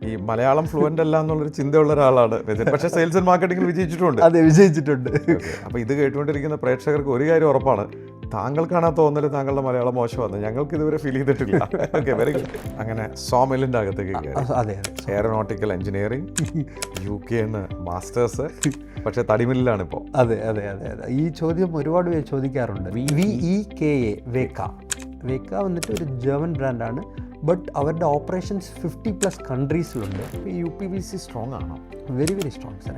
ഈ മലയാളം ഫ്ലുവൻ്റ് അല്ല എന്നുള്ളൊരു ചിന്തയുള്ള ഒരാളാണ് നിതിൻ. പക്ഷേ സെയിൽസ് ആൻഡ് മാർക്കറ്റിംഗിൽ വിജയിച്ചിട്ടുണ്ട്. അതെ, വിജയിച്ചിട്ടുണ്ട്. അപ്പോൾ ഇത് കേട്ടുകൊണ്ടിരിക്കുന്ന പ്രേക്ഷകർക്ക് ഒരു കാര്യം ഉറപ്പാണ്, താങ്കൾക്കാണ് ആ തോന്നൽ താങ്കളുടെ മലയാളം മോശമാണ്, ഞങ്ങൾക്ക് ഇതുവരെ ഫീൽ ചെയ്തിട്ടില്ല. Okay, very good. അങ്ങനെ സോമില്ലിൻ്റെ അകത്തേക്ക് അതെ, എയറോനോട്ടിക്കൽ എഞ്ചിനീയറിംഗ്, UK മാസ്റ്റേഴ്സ്, പക്ഷേ തടിമില്ലിലാണ് ഇപ്പോൾ. അതെ അതെ അതെ അതെ. ഈ ചോദ്യം ഒരുപാട് പേര് ചോദിക്കാറുണ്ട്. VEKA വേക്ക വന്നിട്ട് ഒരു ജർമ്മൻ ബ്രാൻഡാണ്. ബട്ട് അവരുടെ ഓപ്പറേഷൻസ് 50+ കൺട്രീസിലുണ്ട്. UPVC സ്ട്രോങ് ആണോ? Very very strong sir.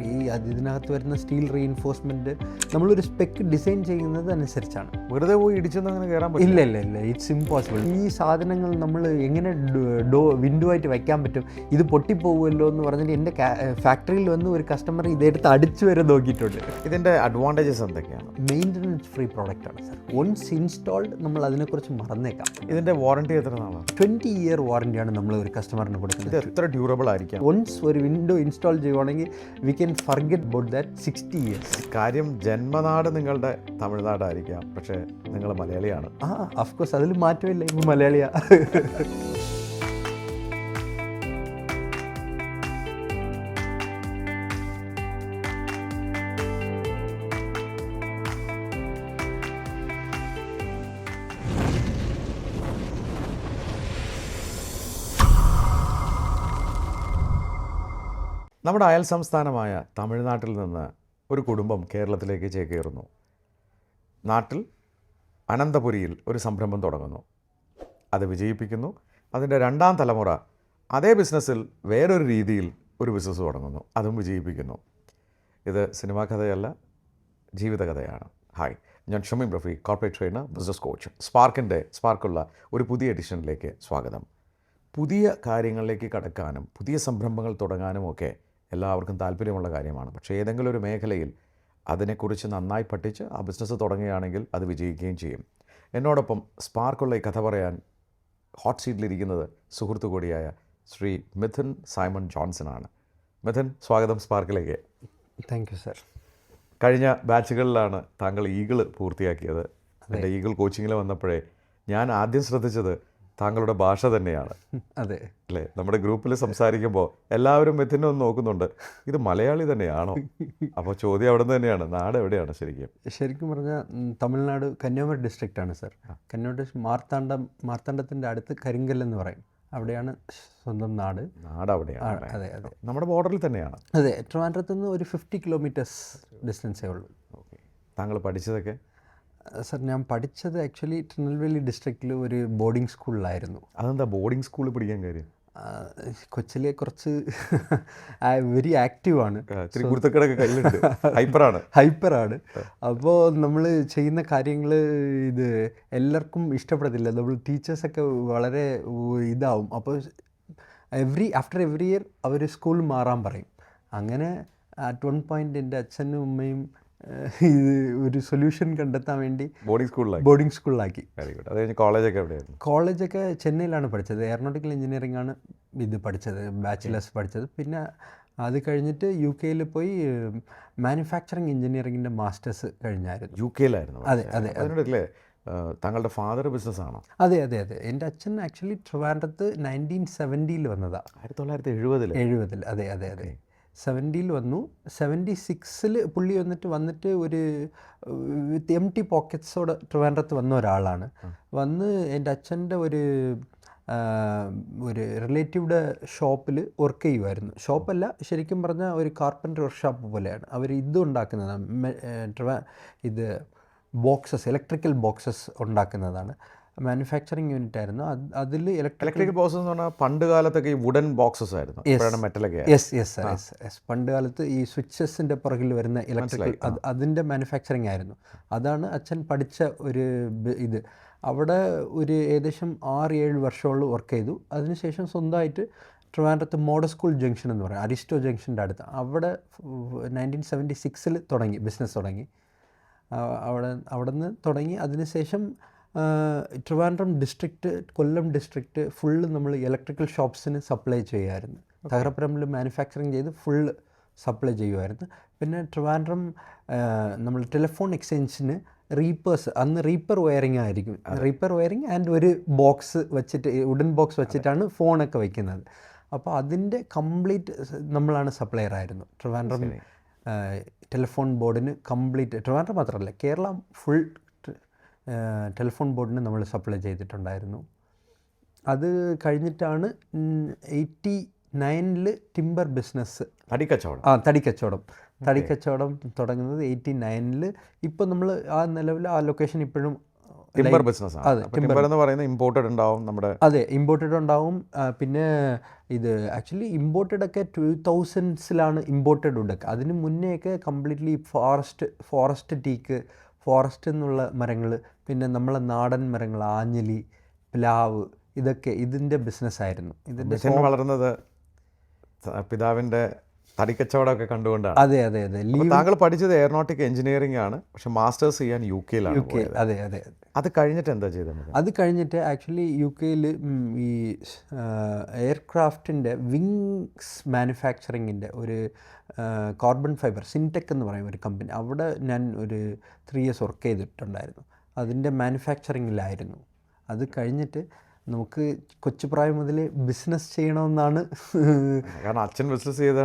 ഇതിനകത്ത് വരുന്ന സ്റ്റീൽ റീഇൻഫോഴ്സ്മെൻറ്റ് നമ്മളൊരു സ്പെക്ക് ഡിസൈൻ ചെയ്യുന്നത് അനുസരിച്ചാണ്. വെറുതെ പോയി ഇടിച്ചൊന്നും അങ്ങനെ കയറാൻ പറ്റും? ഇല്ല ഇല്ല ഇല്ല, ഇറ്റ്സ് ഇമ്പോസിബിൾ. ഈ സാധനങ്ങൾ നമ്മൾ എങ്ങനെ വിൻഡോ ആയിട്ട് വയ്ക്കാൻ പറ്റും, ഇത് പൊട്ടിപ്പോകുമല്ലോ എന്ന് പറഞ്ഞിട്ട് എൻ്റെ ഫാക്ടറിയിൽ വന്ന് ഒരു കസ്റ്റമർ ഇതെടുത്ത് അടിച്ചു വരെ നോക്കിയിട്ടുണ്ട്. ഇതിൻ്റെ അഡ്വാൻറ്റേജസ് എന്തൊക്കെയാണ്? മെയിൻ്റനൻസ് ഫ്രീ പ്രോഡക്റ്റാണ് സർ. വൺസ് ഇൻസ്റ്റാൾഡ് നമ്മൾ അതിനെക്കുറിച്ച് മറന്നേക്കാം. ഇതിൻ്റെ വാറണ്ടി എത്ര നാളാണ്? 20 ഇയർ വാറണ്ടിയാണ് നമ്മൾ ഒരു കസ്റ്റമറിന് കൊടുക്കുന്നത്. ഇത് എത്ര ഡ്യൂറബിൾ ആയിരിക്കാം? വൺസ് ഒരു വിൻഡോ ഇൻസ്റ്റാൾ ചെയ്യുവാണെങ്കിൽ we can forget about that 60 years. കാര്യം ജന്മനാട് നിങ്ങളുടെ തമിഴ്നാടായിരിക്കാം, പക്ഷേ നിങ്ങൾ മലയാളിയാണ്. ഓഫ്കോഴ്സ്, അതിൽ മാറ്റമില്ല, ഇപ്പോൾ മലയാളിയാ. നമ്മുടെ അയൽ സംസ്ഥാനമായ തമിഴ്നാട്ടിൽ നിന്ന് ഒരു കുടുംബം കേരളത്തിലേക്ക് ചേക്കേറുന്നു. നാട്ടിൽ അനന്തപുരിയിൽ ഒരു സംരംഭം തുടങ്ങുന്നു, അത് വിജയിപ്പിക്കുന്നു. അതിൻ്റെ 2ാം തലമുറ അതേ ബിസിനസ്സിൽ വേറൊരു രീതിയിൽ ഒരു ബിസിനസ് തുടങ്ങുന്നു, അതും വിജയിപ്പിക്കുന്നു. ഇത് സിനിമാ കഥയല്ല, ജീവിതകഥയാണ്. ഹായ്, ഞാൻ Shameem Rafi, corporate trainer, business coach. സ്പാർക്കുള്ള ഒരു പുതിയ എഡിഷനിലേക്ക് സ്വാഗതം. പുതിയ കാര്യങ്ങളിലേക്ക് കടക്കാനും പുതിയ സംരംഭങ്ങൾ തുടങ്ങാനും ഒക്കെ എല്ലാവർക്കും താല്പര്യമുള്ള കാര്യമാണ്. പക്ഷേ ഏതെങ്കിലും ഒരു മേഖലയിൽ അതിനെക്കുറിച്ച് നന്നായി പഠിച്ച് ആ ബിസിനസ് തുടങ്ങുകയാണെങ്കിൽ അത് വിജയിക്കുകയും ചെയ്യും. എന്നോടൊപ്പം സ്പാർക്കുള്ള ഈ കഥ പറയാൻ ഹോട്ട് സീറ്റിലിരിക്കുന്നത് സുഹൃത്തു കൂടിയായ ശ്രീ മിഥുൻ സൈമൺ ജോൺസൺ. മിഥുൻ, സ്വാഗതം സ്പാർക്കിലേക്ക്. Thank you sir. കഴിഞ്ഞ ബാച്ചുകളിലാണ് താങ്കൾ ഈഗിൾ പൂർത്തിയാക്കിയത്. എൻ്റെ ഈഗിൾ കോച്ചിങ്ങിൽ വന്നപ്പോഴേ ഞാൻ ആദ്യം ശ്രദ്ധിച്ചത് താങ്കളുടെ ഭാഷ തന്നെയാണ്. അതെ അല്ലേ? നമ്മുടെ ഗ്രൂപ്പിൽ സംസാരിക്കുമ്പോൾ എല്ലാവരും മിഥുനെ ഒന്ന് നോക്കുന്നുണ്ട്, ഇത് മലയാളി തന്നെയാണോ? അപ്പോൾ ചോദ്യം അവിടെ നിന്ന് തന്നെയാണ്. നാട് എവിടെയാണ് ശരിക്കും പറഞ്ഞാൽ തമിഴ്നാട് കന്യാകുമാരി ഡിസ്ട്രിക്റ്റാണ് സർ. കന്യാകുമാരി ഡിസ്ട്രിക്ട് മാർത്താണ്ഡത്തിൻ്റെ അടുത്ത് കരിങ്കൽ എന്ന് പറയും, അവിടെയാണ് സ്വന്തം നാട്. അവിടെയാണ്? അതെ അതെ, നമ്മുടെ ബോർഡറിൽ തന്നെയാണ്. അതെ, ട്രിവാൻഡ്രത്ത് നിന്ന് ഒരു 50 kilometers ഡിസ്റ്റൻസേ ഉള്ളൂ. ഓക്കെ. താങ്കൾ പഠിച്ചതൊക്കെ? സർ, ഞാൻ പഠിച്ചത് ആക്ച്വലി തിരുനെൽവേലി ഡിസ്ട്രിക്റ്റിൽ ഒരു ബോർഡിംഗ് സ്കൂളിലായിരുന്നു. അതെന്താ ബോർഡിംഗ് സ്കൂളിൽ പഠിക്കാൻ കാര്യം? കൊച്ചിലെ കുറച്ച് വെരി ആക്റ്റീവാണ്, ഹൈപ്പറാണ്. അപ്പോൾ നമ്മൾ ചെയ്യുന്ന കാര്യങ്ങൾ ഇത് എല്ലാവർക്കും ഇഷ്ടപ്പെടത്തില്ല. നമ്മൾ ടീച്ചേഴ്സൊക്കെ വളരെ ഇതാവും. അപ്പോൾ ആഫ്റ്റർ എവറി ഇയർ അവർ സ്കൂൾ മാറാൻ പറയും. അങ്ങനെ അറ്റ് വൺ പോയിൻ്റ് എൻ്റെ അച്ഛനും അമ്മയും ഇത് ഒരു സൊല്യൂഷൻ കണ്ടെത്താൻ വേണ്ടി ബോർഡിംഗ് സ്കൂളിലാക്കി. കോളേജൊക്കെ ചെന്നൈയിലാണ് പഠിച്ചത്. എയറോനോട്ടിക്കൽ എഞ്ചിനീയറിംഗ് ആണ് ഇത് പഠിച്ചത്, ബാച്ചിലേഴ്സ് പഠിച്ചത്. പിന്നെ അത് കഴിഞ്ഞിട്ട് UK പോയി മാനുഫാക്ചറിങ് എഞ്ചിനീയറിംഗിൻ്റെ മാസ്റ്റേഴ്സ് കഴിഞ്ഞായിരുന്നു. UK അതെ അതെ അതെ. താങ്കളുടെ ഫാദർ ബിസിനസ് ആണോ? അതെ അതെ അതെ. എൻ്റെ അച്ഛൻ ആക്ച്വലി ട്രിവാൻഡ്രത്ത് 1970 വന്നതാണ്. 1970? അതെ അതെ അതെ. 70 വന്നു. 76 പുള്ളി വന്നിട്ട് ഒരു വിത്ത് എംപ്റ്റി പോക്കറ്റ്സോടെ ട്രിവാൻഡ്രത്ത് വന്ന ഒരാളാണ്. വന്ന് എൻ്റെ അച്ഛൻ്റെ ഒരു റിലേറ്റീവുടെ ഷോപ്പിൽ വർക്ക് ചെയ്യുമായിരുന്നു. ഷോപ്പല്ല, ശരിക്കും പറഞ്ഞാൽ ഒരു കാർപ്പൻ്റർ വർക്ക്ഷോപ്പ് പോലെയാണ്. അവർ ഇത് ഉണ്ടാക്കുന്നതാണ്, ഇത് ബോക്സസ്, ഇലക്ട്രിക്കൽ ബോക്സസ് ഉണ്ടാക്കുന്നതാണ്. മാനുഫാക്ചറിങ് യൂണിറ്റ് ആയിരുന്നു. അതിൽ ഇലക്ട്രിക്കൽ ബോക്സസ് എന്ന് പറഞ്ഞാൽ പണ്ട് കാലത്തൊക്കെ ഈ വുഡൻ ബോക്സസ് ആയിരുന്നു, മെറ്റലൊക്കെ. യെസ്. പണ്ട് കാലത്ത് ഈ സ്വിച്ചസിൻ്റെ പുറകിൽ വരുന്ന ഇലക്ട്രിക്കൽ, അതിൻ്റെ മാനുഫാക്ചറിങ് ആയിരുന്നു. അതാണ് അച്ഛൻ പഠിച്ച ഒരു ഇത്. അവിടെ ഒരു ഏകദേശം 6-7 വർഷമോളം വർക്ക് ചെയ്തു. അതിനുശേഷം സ്വന്തമായിട്ട് ട്രിവാൻഡ്രത്ത് മോഡൽ സ്കൂൾ ജംഗ്ഷൻ എന്ന് പറയും, അരിസ്റ്റോ ജംഗ്ഷൻ്റെ അടുത്ത്, അവിടെ 1976 ബിസിനസ് തുടങ്ങി. അവിടെ നിന്ന് തുടങ്ങി. അതിനുശേഷം ട്രിവാൻഡ്രം ഡിസ്ട്രിക്റ്റ്, കൊല്ലം ഡിസ്ട്രിക്റ്റ് ഫുള്ള് നമ്മൾ ഇലക്ട്രിക്കൽ ഷോപ്സിന് സപ്ലൈ ചെയ്യുമായിരുന്നു. തകരപ്പുറമിൽ മാനുഫാക്ചറിങ് ചെയ്ത് ഫുള്ള് സപ്ലൈ ചെയ്യുമായിരുന്നു. പിന്നെ ട്രിവാൻഡ്രം നമ്മൾ ടെലിഫോൺ എക്സ്ചേഞ്ചിന് റീപ്പേഴ്സ്, അന്ന് റീപ്പർ വയറിംഗ് ആയിരിക്കും, റീപ്പർ വയറിംഗ് ആൻഡ് ഒരു ബോക്സ് വെച്ചിട്ട്, വുഡൻ ബോക്സ് വെച്ചിട്ടാണ് ഫോണൊക്കെ വയ്ക്കുന്നത്. അപ്പോൾ അതിൻ്റെ കംപ്ലീറ്റ് നമ്മളാണ് സപ്ലയർ ആയിരുന്നു. ട്രിവാൻഡ്രം ടെലിഫോൺ ബോർഡിന് കംപ്ലീറ്റ്, ട്രിവാൻഡ്രം മാത്രമല്ല കേരള ഫുൾ ടെലിഫോൺ ബോർഡിന് നമ്മൾ സപ്ലൈ ചെയ്തിട്ടുണ്ടായിരുന്നു. അത് കഴിഞ്ഞിട്ടാണ് 89 ടിമ്പർ ബിസിനസ്, തടിക്കച്ചവടം തുടങ്ങുന്നത് 89. ഇപ്പോൾ നമ്മൾ ആ നിലവിൽ ആ ലൊക്കേഷൻ ഇപ്പോഴും ടിമ്പർ ബിസിനസ് ആണ്. ടിമ്പർ എന്ന് പറയുന്നത് ഇമ്പോർട്ടഡ് ഉണ്ടാവും നമ്മുടെ. അതെ, ഇമ്പോർട്ടഡ് ഉണ്ടാവും. പിന്നെ ഇത് ആക്ച്വലി ഇമ്പോർട്ടഡ് ഒക്കെ 2000s ഇമ്പോർട്ടഡ് ഉണ്ട്. അതിന് മുന്നേയൊക്കെ കംപ്ലീറ്റ്ലി ഫോറസ്റ്റ് ടീക്ക്, ഫോറസ്റ്റ് എന്നുള്ള മരങ്ങൾ, പിന്നെ നമ്മളെ നാടൻ മരങ്ങൾ, ആഞ്ഞിലി, പ്ലാവ്, ഇതൊക്കെ ഇതിൻ്റെ ബിസിനസ്സായിരുന്നു. ഇതിൻ്റെ വളർന്നത് പിതാവിൻ്റെ തടിക്കച്ചവടമൊക്കെ കണ്ടുകൊണ്ടാണ്. അതെ. താങ്കൾ പഠിച്ചത് എയറോനോട്ടിക് എഞ്ചിനീയറിംഗ് ആണ്, പക്ഷെ മാസ്റ്റേഴ്സ് ചെയ്യാൻ UK. അതെ. അത് കഴിഞ്ഞിട്ട് എന്താ ചെയ്തത്? അത് കഴിഞ്ഞിട്ട് ആക്ച്വലി UK ഈ എയർക്രാഫ്റ്റിൻ്റെ വിങ്സ് മാനുഫാക്ചറിങ്ങിൻ്റെ ഒരു കാർബൺ ഫൈബർ സിൻടെക് എന്ന് പറയുന്ന ഒരു കമ്പനി, അവിടെ ഞാൻ ഒരു 3 years വർക്ക് ചെയ്തിട്ടുണ്ടായിരുന്നു. അതിൻ്റെ മാനുഫാക്ചറിങ്ങിലായിരുന്നു. അത് കഴിഞ്ഞിട്ട് നമുക്ക് കൊച്ചുപ്രായം മുതൽ ബിസിനസ് ചെയ്യണമെന്നാണ്. കാരണം അച്ഛൻ ബിസിനസ് ചെയ്ത.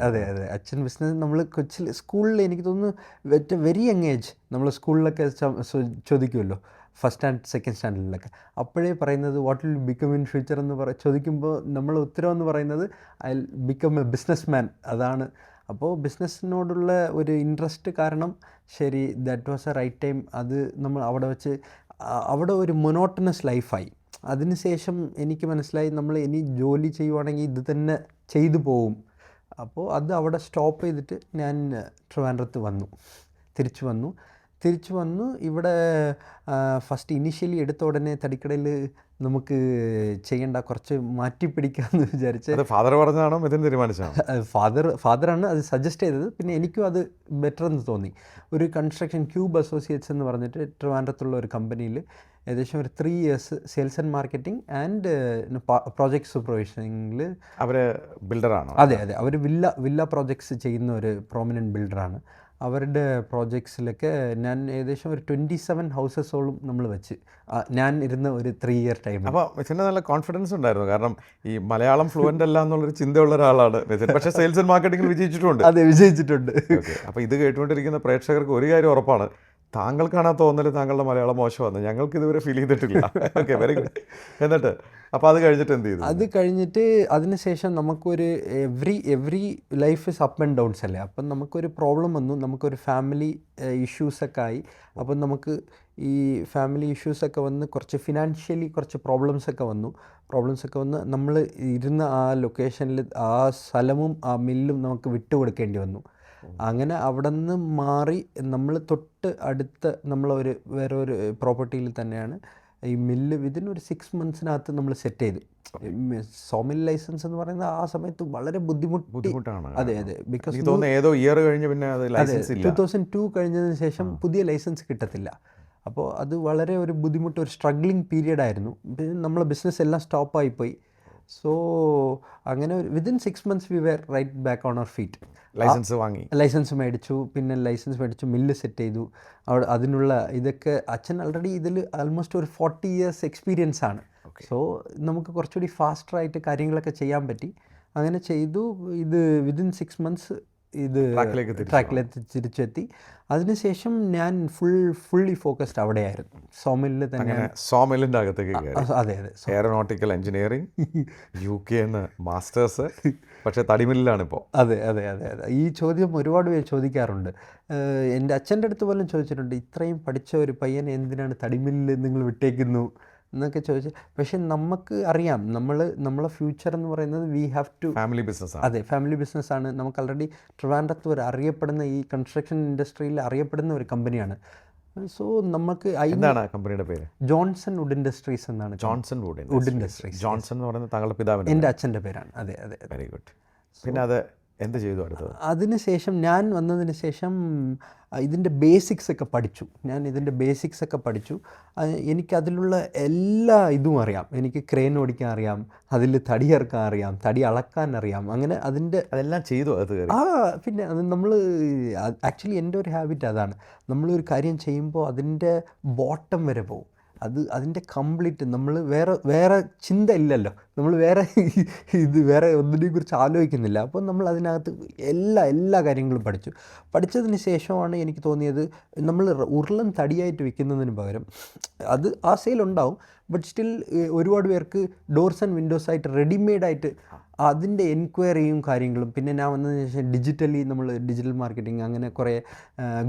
അതെ. അച്ഛൻ ബിസിനസ്, നമ്മൾ കൊച്ചിൽ സ്കൂളിൽ എനിക്ക് തോന്നുന്നു വെരി യങ് ഏജ് നമ്മൾ സ്കൂളിലൊക്കെ ചോദിക്കുമല്ലോ, ഫസ്റ്റ് ആൻഡ് സെക്കൻഡ് സ്റ്റാൻഡേർഡിലൊക്കെ. അപ്പോഴേ പറയുന്നത് what will become in future എന്ന് ചോദിക്കുമ്പോൾ നമ്മൾ ഉത്തരം എന്ന് പറയുന്നത് I will become a business man. അതാണ്. അപ്പോൾ ബിസിനസ്സിനോടുള്ള ഒരു ഇൻട്രസ്റ്റ് കാരണം ശരി, that was a right time. അത് നമ്മൾ അവിടെ ഒരു മൊനോട്ടണസ് ലൈഫായി. അതിനുശേഷം എനിക്ക് മനസ്സിലായി നമ്മൾ ഇനി ജോലി ചെയ്യുവാണെങ്കിൽ ഇത് തന്നെ ചെയ്തു പോവും. അപ്പോൾ അത് അവിടെ സ്റ്റോപ്പ് ചെയ്തിട്ട് ഞാൻ ട്രിവാൻഡ്രത്ത് തിരിച്ചു വന്നു. ഇവിടെ ഫസ്റ്റ് ഇനീഷ്യലി എടുത്ത ഉടനെ തടിക്കടയിൽ നമുക്ക് ചെയ്യേണ്ട, കുറച്ച് മാറ്റി പിടിക്കാമെന്ന് വിചാരിച്ച്. ഫാദർ പറഞ്ഞാണോ ഇതിന് തീരുമാനിച്ചത്? ഫാദറാണ് അത് സജസ്റ്റ് ചെയ്തത്. പിന്നെ എനിക്കും അത് ബെറ്റർ എന്ന് തോന്നി. ഒരു കൺസ്ട്രക്ഷൻ ക്യൂബ് അസോസിയേറ്റ്സ് എന്ന് പറഞ്ഞിട്ട് ട്രിവാൻഡ്രത്തുള്ള ഒരു കമ്പനിയിൽ ഏകദേശം ഒരു 3 years sales and marketing and project സൂപ്പർവൈസിങ്ങിൽ. അവർ ബിൽഡറാണോ? അതെ. അവർ വില്ല പ്രോജക്ട്സ് ചെയ്യുന്ന ഒരു പ്രോമിനൻറ്റ് ബിൽഡറാണ്. അവരുടെ പ്രോജക്ട്സിലൊക്കെ ഞാൻ ഏകദേശം ഒരു 27 ഹൗസസോളം നമ്മൾ വെച്ച് ഞാൻ ഇരുന്ന ഒരു 3 year ടൈം. അപ്പോൾ മിഥുന് നല്ല കോൺഫിഡൻസ് ഉണ്ടായിരുന്നു, കാരണം ഈ മലയാളം ഫ്ലുവൻ്റ് അല്ല എന്നുള്ളൊരു ചിന്തയുള്ള ഒരാളാണ് മിഥുൻ. പക്ഷേ സെയിൽസ് ആൻഡ് മാർക്കറ്റിംഗിൽ വിജയിച്ചിട്ടുണ്ട്. അതെ, വിജയിച്ചിട്ടുണ്ട്. അപ്പോൾ ഇത് കേട്ടുകൊണ്ടിരിക്കുന്ന പ്രേക്ഷകർക്ക് ഒരു കാര്യം ഉറപ്പാണ്, താങ്കൾക്കാണ് ആ തോന്നൽ താങ്കളുടെ മലയാളം മോശമാണ്. ഞങ്ങൾക്ക് ഇതുവരെ ഫീൽ ചെയ്തിട്ടില്ല. Okay, very good. എന്നിട്ട് അപ്പോൾ അത് കഴിഞ്ഞിട്ട് എന്ത് ചെയ്തു? അത് കഴിഞ്ഞിട്ട് അതിനുശേഷം നമുക്കൊരു every life is up and downs അല്ലേ. അപ്പം നമുക്കൊരു പ്രോബ്ലം വന്നു, നമുക്കൊരു ഫാമിലി ഇഷ്യൂസൊക്കെ ആയി. അപ്പം നമുക്ക് ഈ ഫാമിലി ഇഷ്യൂസൊക്കെ വന്ന് കുറച്ച് ഫിനാൻഷ്യലി കുറച്ച് പ്രോബ്ലംസൊക്കെ വന്ന് നമ്മൾ ഇരുന്ന ആ ലൊക്കേഷനിൽ ആ സ്ഥലവും ആ മില്ലും നമുക്ക് വിട്ടുകൊടുക്കേണ്ടി വന്നു. അങ്ങനെ അവിടെ നിന്ന് മാറി നമ്മൾ തൊട്ട് അടുത്ത നമ്മളൊരു വേറെ ഒരു പ്രോപ്പർട്ടിയിൽ തന്നെയാണ് ഈ മില്ല്. വിതിൻ ഒരു 6 months നമ്മൾ സെറ്റ് ചെയ്തു. സോമിൽ ലൈസൻസ് എന്ന് പറയുന്നത് ആ സമയത്ത് വളരെ ബുദ്ധിമുട്ടാണ്. അതെ. ബിക്കോസ് ഏതോ ഇയർ കഴിഞ്ഞ് പിന്നെ 2002 കഴിഞ്ഞതിന് ശേഷം പുതിയ ലൈസൻസ് കിട്ടത്തില്ല. അപ്പോൾ അത് വളരെ ഒരു ബുദ്ധിമുട്ട്, ഒരു സ്ട്രഗ്ലിംഗ് പീരിയഡ് ആയിരുന്നു. നമ്മളെ ബിസിനസ് എല്ലാം സ്റ്റോപ്പായിപ്പോയി. സോ അങ്ങനെ within 6 months we were right back on our feet. License മേടിച്ചു, മില്ല് സെറ്റ് ചെയ്തു. അവിടെ അതിനുള്ള ഇതൊക്കെ അച്ഛൻ ഓൾറെഡി ഇതിൽ ആൾമോസ്റ്റ് ഒരു 40 years എക്സ്പീരിയൻസ് ആണ്. സോ നമുക്ക് കുറച്ചുകൂടി ഫാസ്റ്ററായിട്ട് കാര്യങ്ങളൊക്കെ ചെയ്യാൻ പറ്റി. അങ്ങനെ ചെയ്തു. ഇത് വിതിൻ 6 months ഇത് ട്രാക്കിലേക്ക് തിരിച്ചെത്തി. അതിനുശേഷം ഞാൻ ഫുള്ളി ഫോക്കസ്ഡ് അവിടെയായിരുന്നു, സോമില്ലിൽ തന്നെ. സോമില്ലിൻ്റെ അകത്തേക്ക്. അതെ. എയറോനോട്ടിക്കൽ എഞ്ചിനീയറിംഗ്, UK മാസ്റ്റേഴ്സ്, പക്ഷേ തടിമില്ലിലാണ് ഇപ്പോൾ. അതെ. ഈ ചോദ്യം ഒരുപാട് പേര് ചോദിക്കാറുണ്ട്. എൻ്റെ അച്ഛൻ്റെ അടുത്ത് പോലും ചോദിച്ചിട്ടുണ്ട്, ഇത്രയും പഠിച്ച ഒരു പയ്യൻ എന്തിനാണ് തടിമില്ലിൽ നിങ്ങൾ വിട്ടേക്കുന്നു എന്നൊക്കെ ചോദിച്ചു. പക്ഷെ നമുക്ക് അറിയാം നമ്മളെ ഫ്യൂച്ചർ എന്ന് പറയുന്നത് വി ഹാവ് ടു ഫാമിലി ബിസിനസ്സാണ്. നമുക്ക് ഓൾറെഡി ട്രിവാൻഡ്രത്ത് ഒരു അറിയപ്പെടുന്ന ഈ കൺസ്ട്രക്ഷൻ ഇൻഡസ്ട്രിയിൽ അറിയപ്പെടുന്ന ഒരു കമ്പനിയാണ്. സോ നമുക്ക് കമ്പനിയുടെ പേര് ജോൺസൺ വുഡ് ഇൻഡസ്ട്രീസ് എന്നാണ്. Wood industries. ജോൺസൺ എന്ന് പറയുന്നത് താങ്കളുടെ പിതാവിൻ്റെ, എൻ്റെ അച്ഛൻ്റെ പേരാണ്. അതെ. Very good. പിന്നെ അത് എന്ത് ചെയ്തു അടുത്തത്? അതിനുശേഷം ഞാൻ വന്നതിന് ശേഷം ഇതിൻ്റെ ബേസിക്സ് ഒക്കെ പഠിച്ചു. എനിക്കതിലുള്ള എല്ലാ ഇതും അറിയാം. എനിക്ക് ക്രെയിൻ ഓടിക്കാൻ അറിയാം, അതിൽ തടി ഇറക്കാൻ അറിയാം, തടി അളക്കാൻ അറിയാം. അങ്ങനെ അതെല്ലാം ചെയ്തു. പിന്നെ അത് നമ്മൾ ആക്ച്വലി എൻ്റെ ഒരു ഹാബിറ്റ് അതാണ്. നമ്മളൊരു കാര്യം ചെയ്യുമ്പോൾ അതിൻ്റെ ബോട്ടം വരെ പോകും. അതിൻ്റെ കംപ്ലീറ്റ് നമ്മൾ വേറെ ചിന്ത ഇല്ലല്ലോ, നമ്മൾ വേറെ ഒന്നിനെയും കുറിച്ച് ആലോചിക്കുന്നില്ല. അപ്പോൾ നമ്മൾ അതിനകത്ത് എല്ലാ കാര്യങ്ങളും പഠിച്ചതിന് ശേഷമാണ് എനിക്ക് തോന്നിയത് നമ്മൾ ഉരുളൻ തടിയായിട്ട് വിൽക്കുന്നതിന് പകരം അത് ആ സെയിലുണ്ടാവും, ബട്ട് സ്റ്റിൽ ഒരുപാട് പേർക്ക് ഡോർസ് ആൻഡ് വിൻഡോസ് ആയിട്ട് റെഡിമെയ്ഡായിട്ട് അതിൻ്റെ എൻക്വയറിയും കാര്യങ്ങളും. പിന്നെ ഞാൻ വന്നതിന് ശേഷം ഡിജിറ്റൽ മാർക്കറ്റിംഗ് അങ്ങനെ കുറേ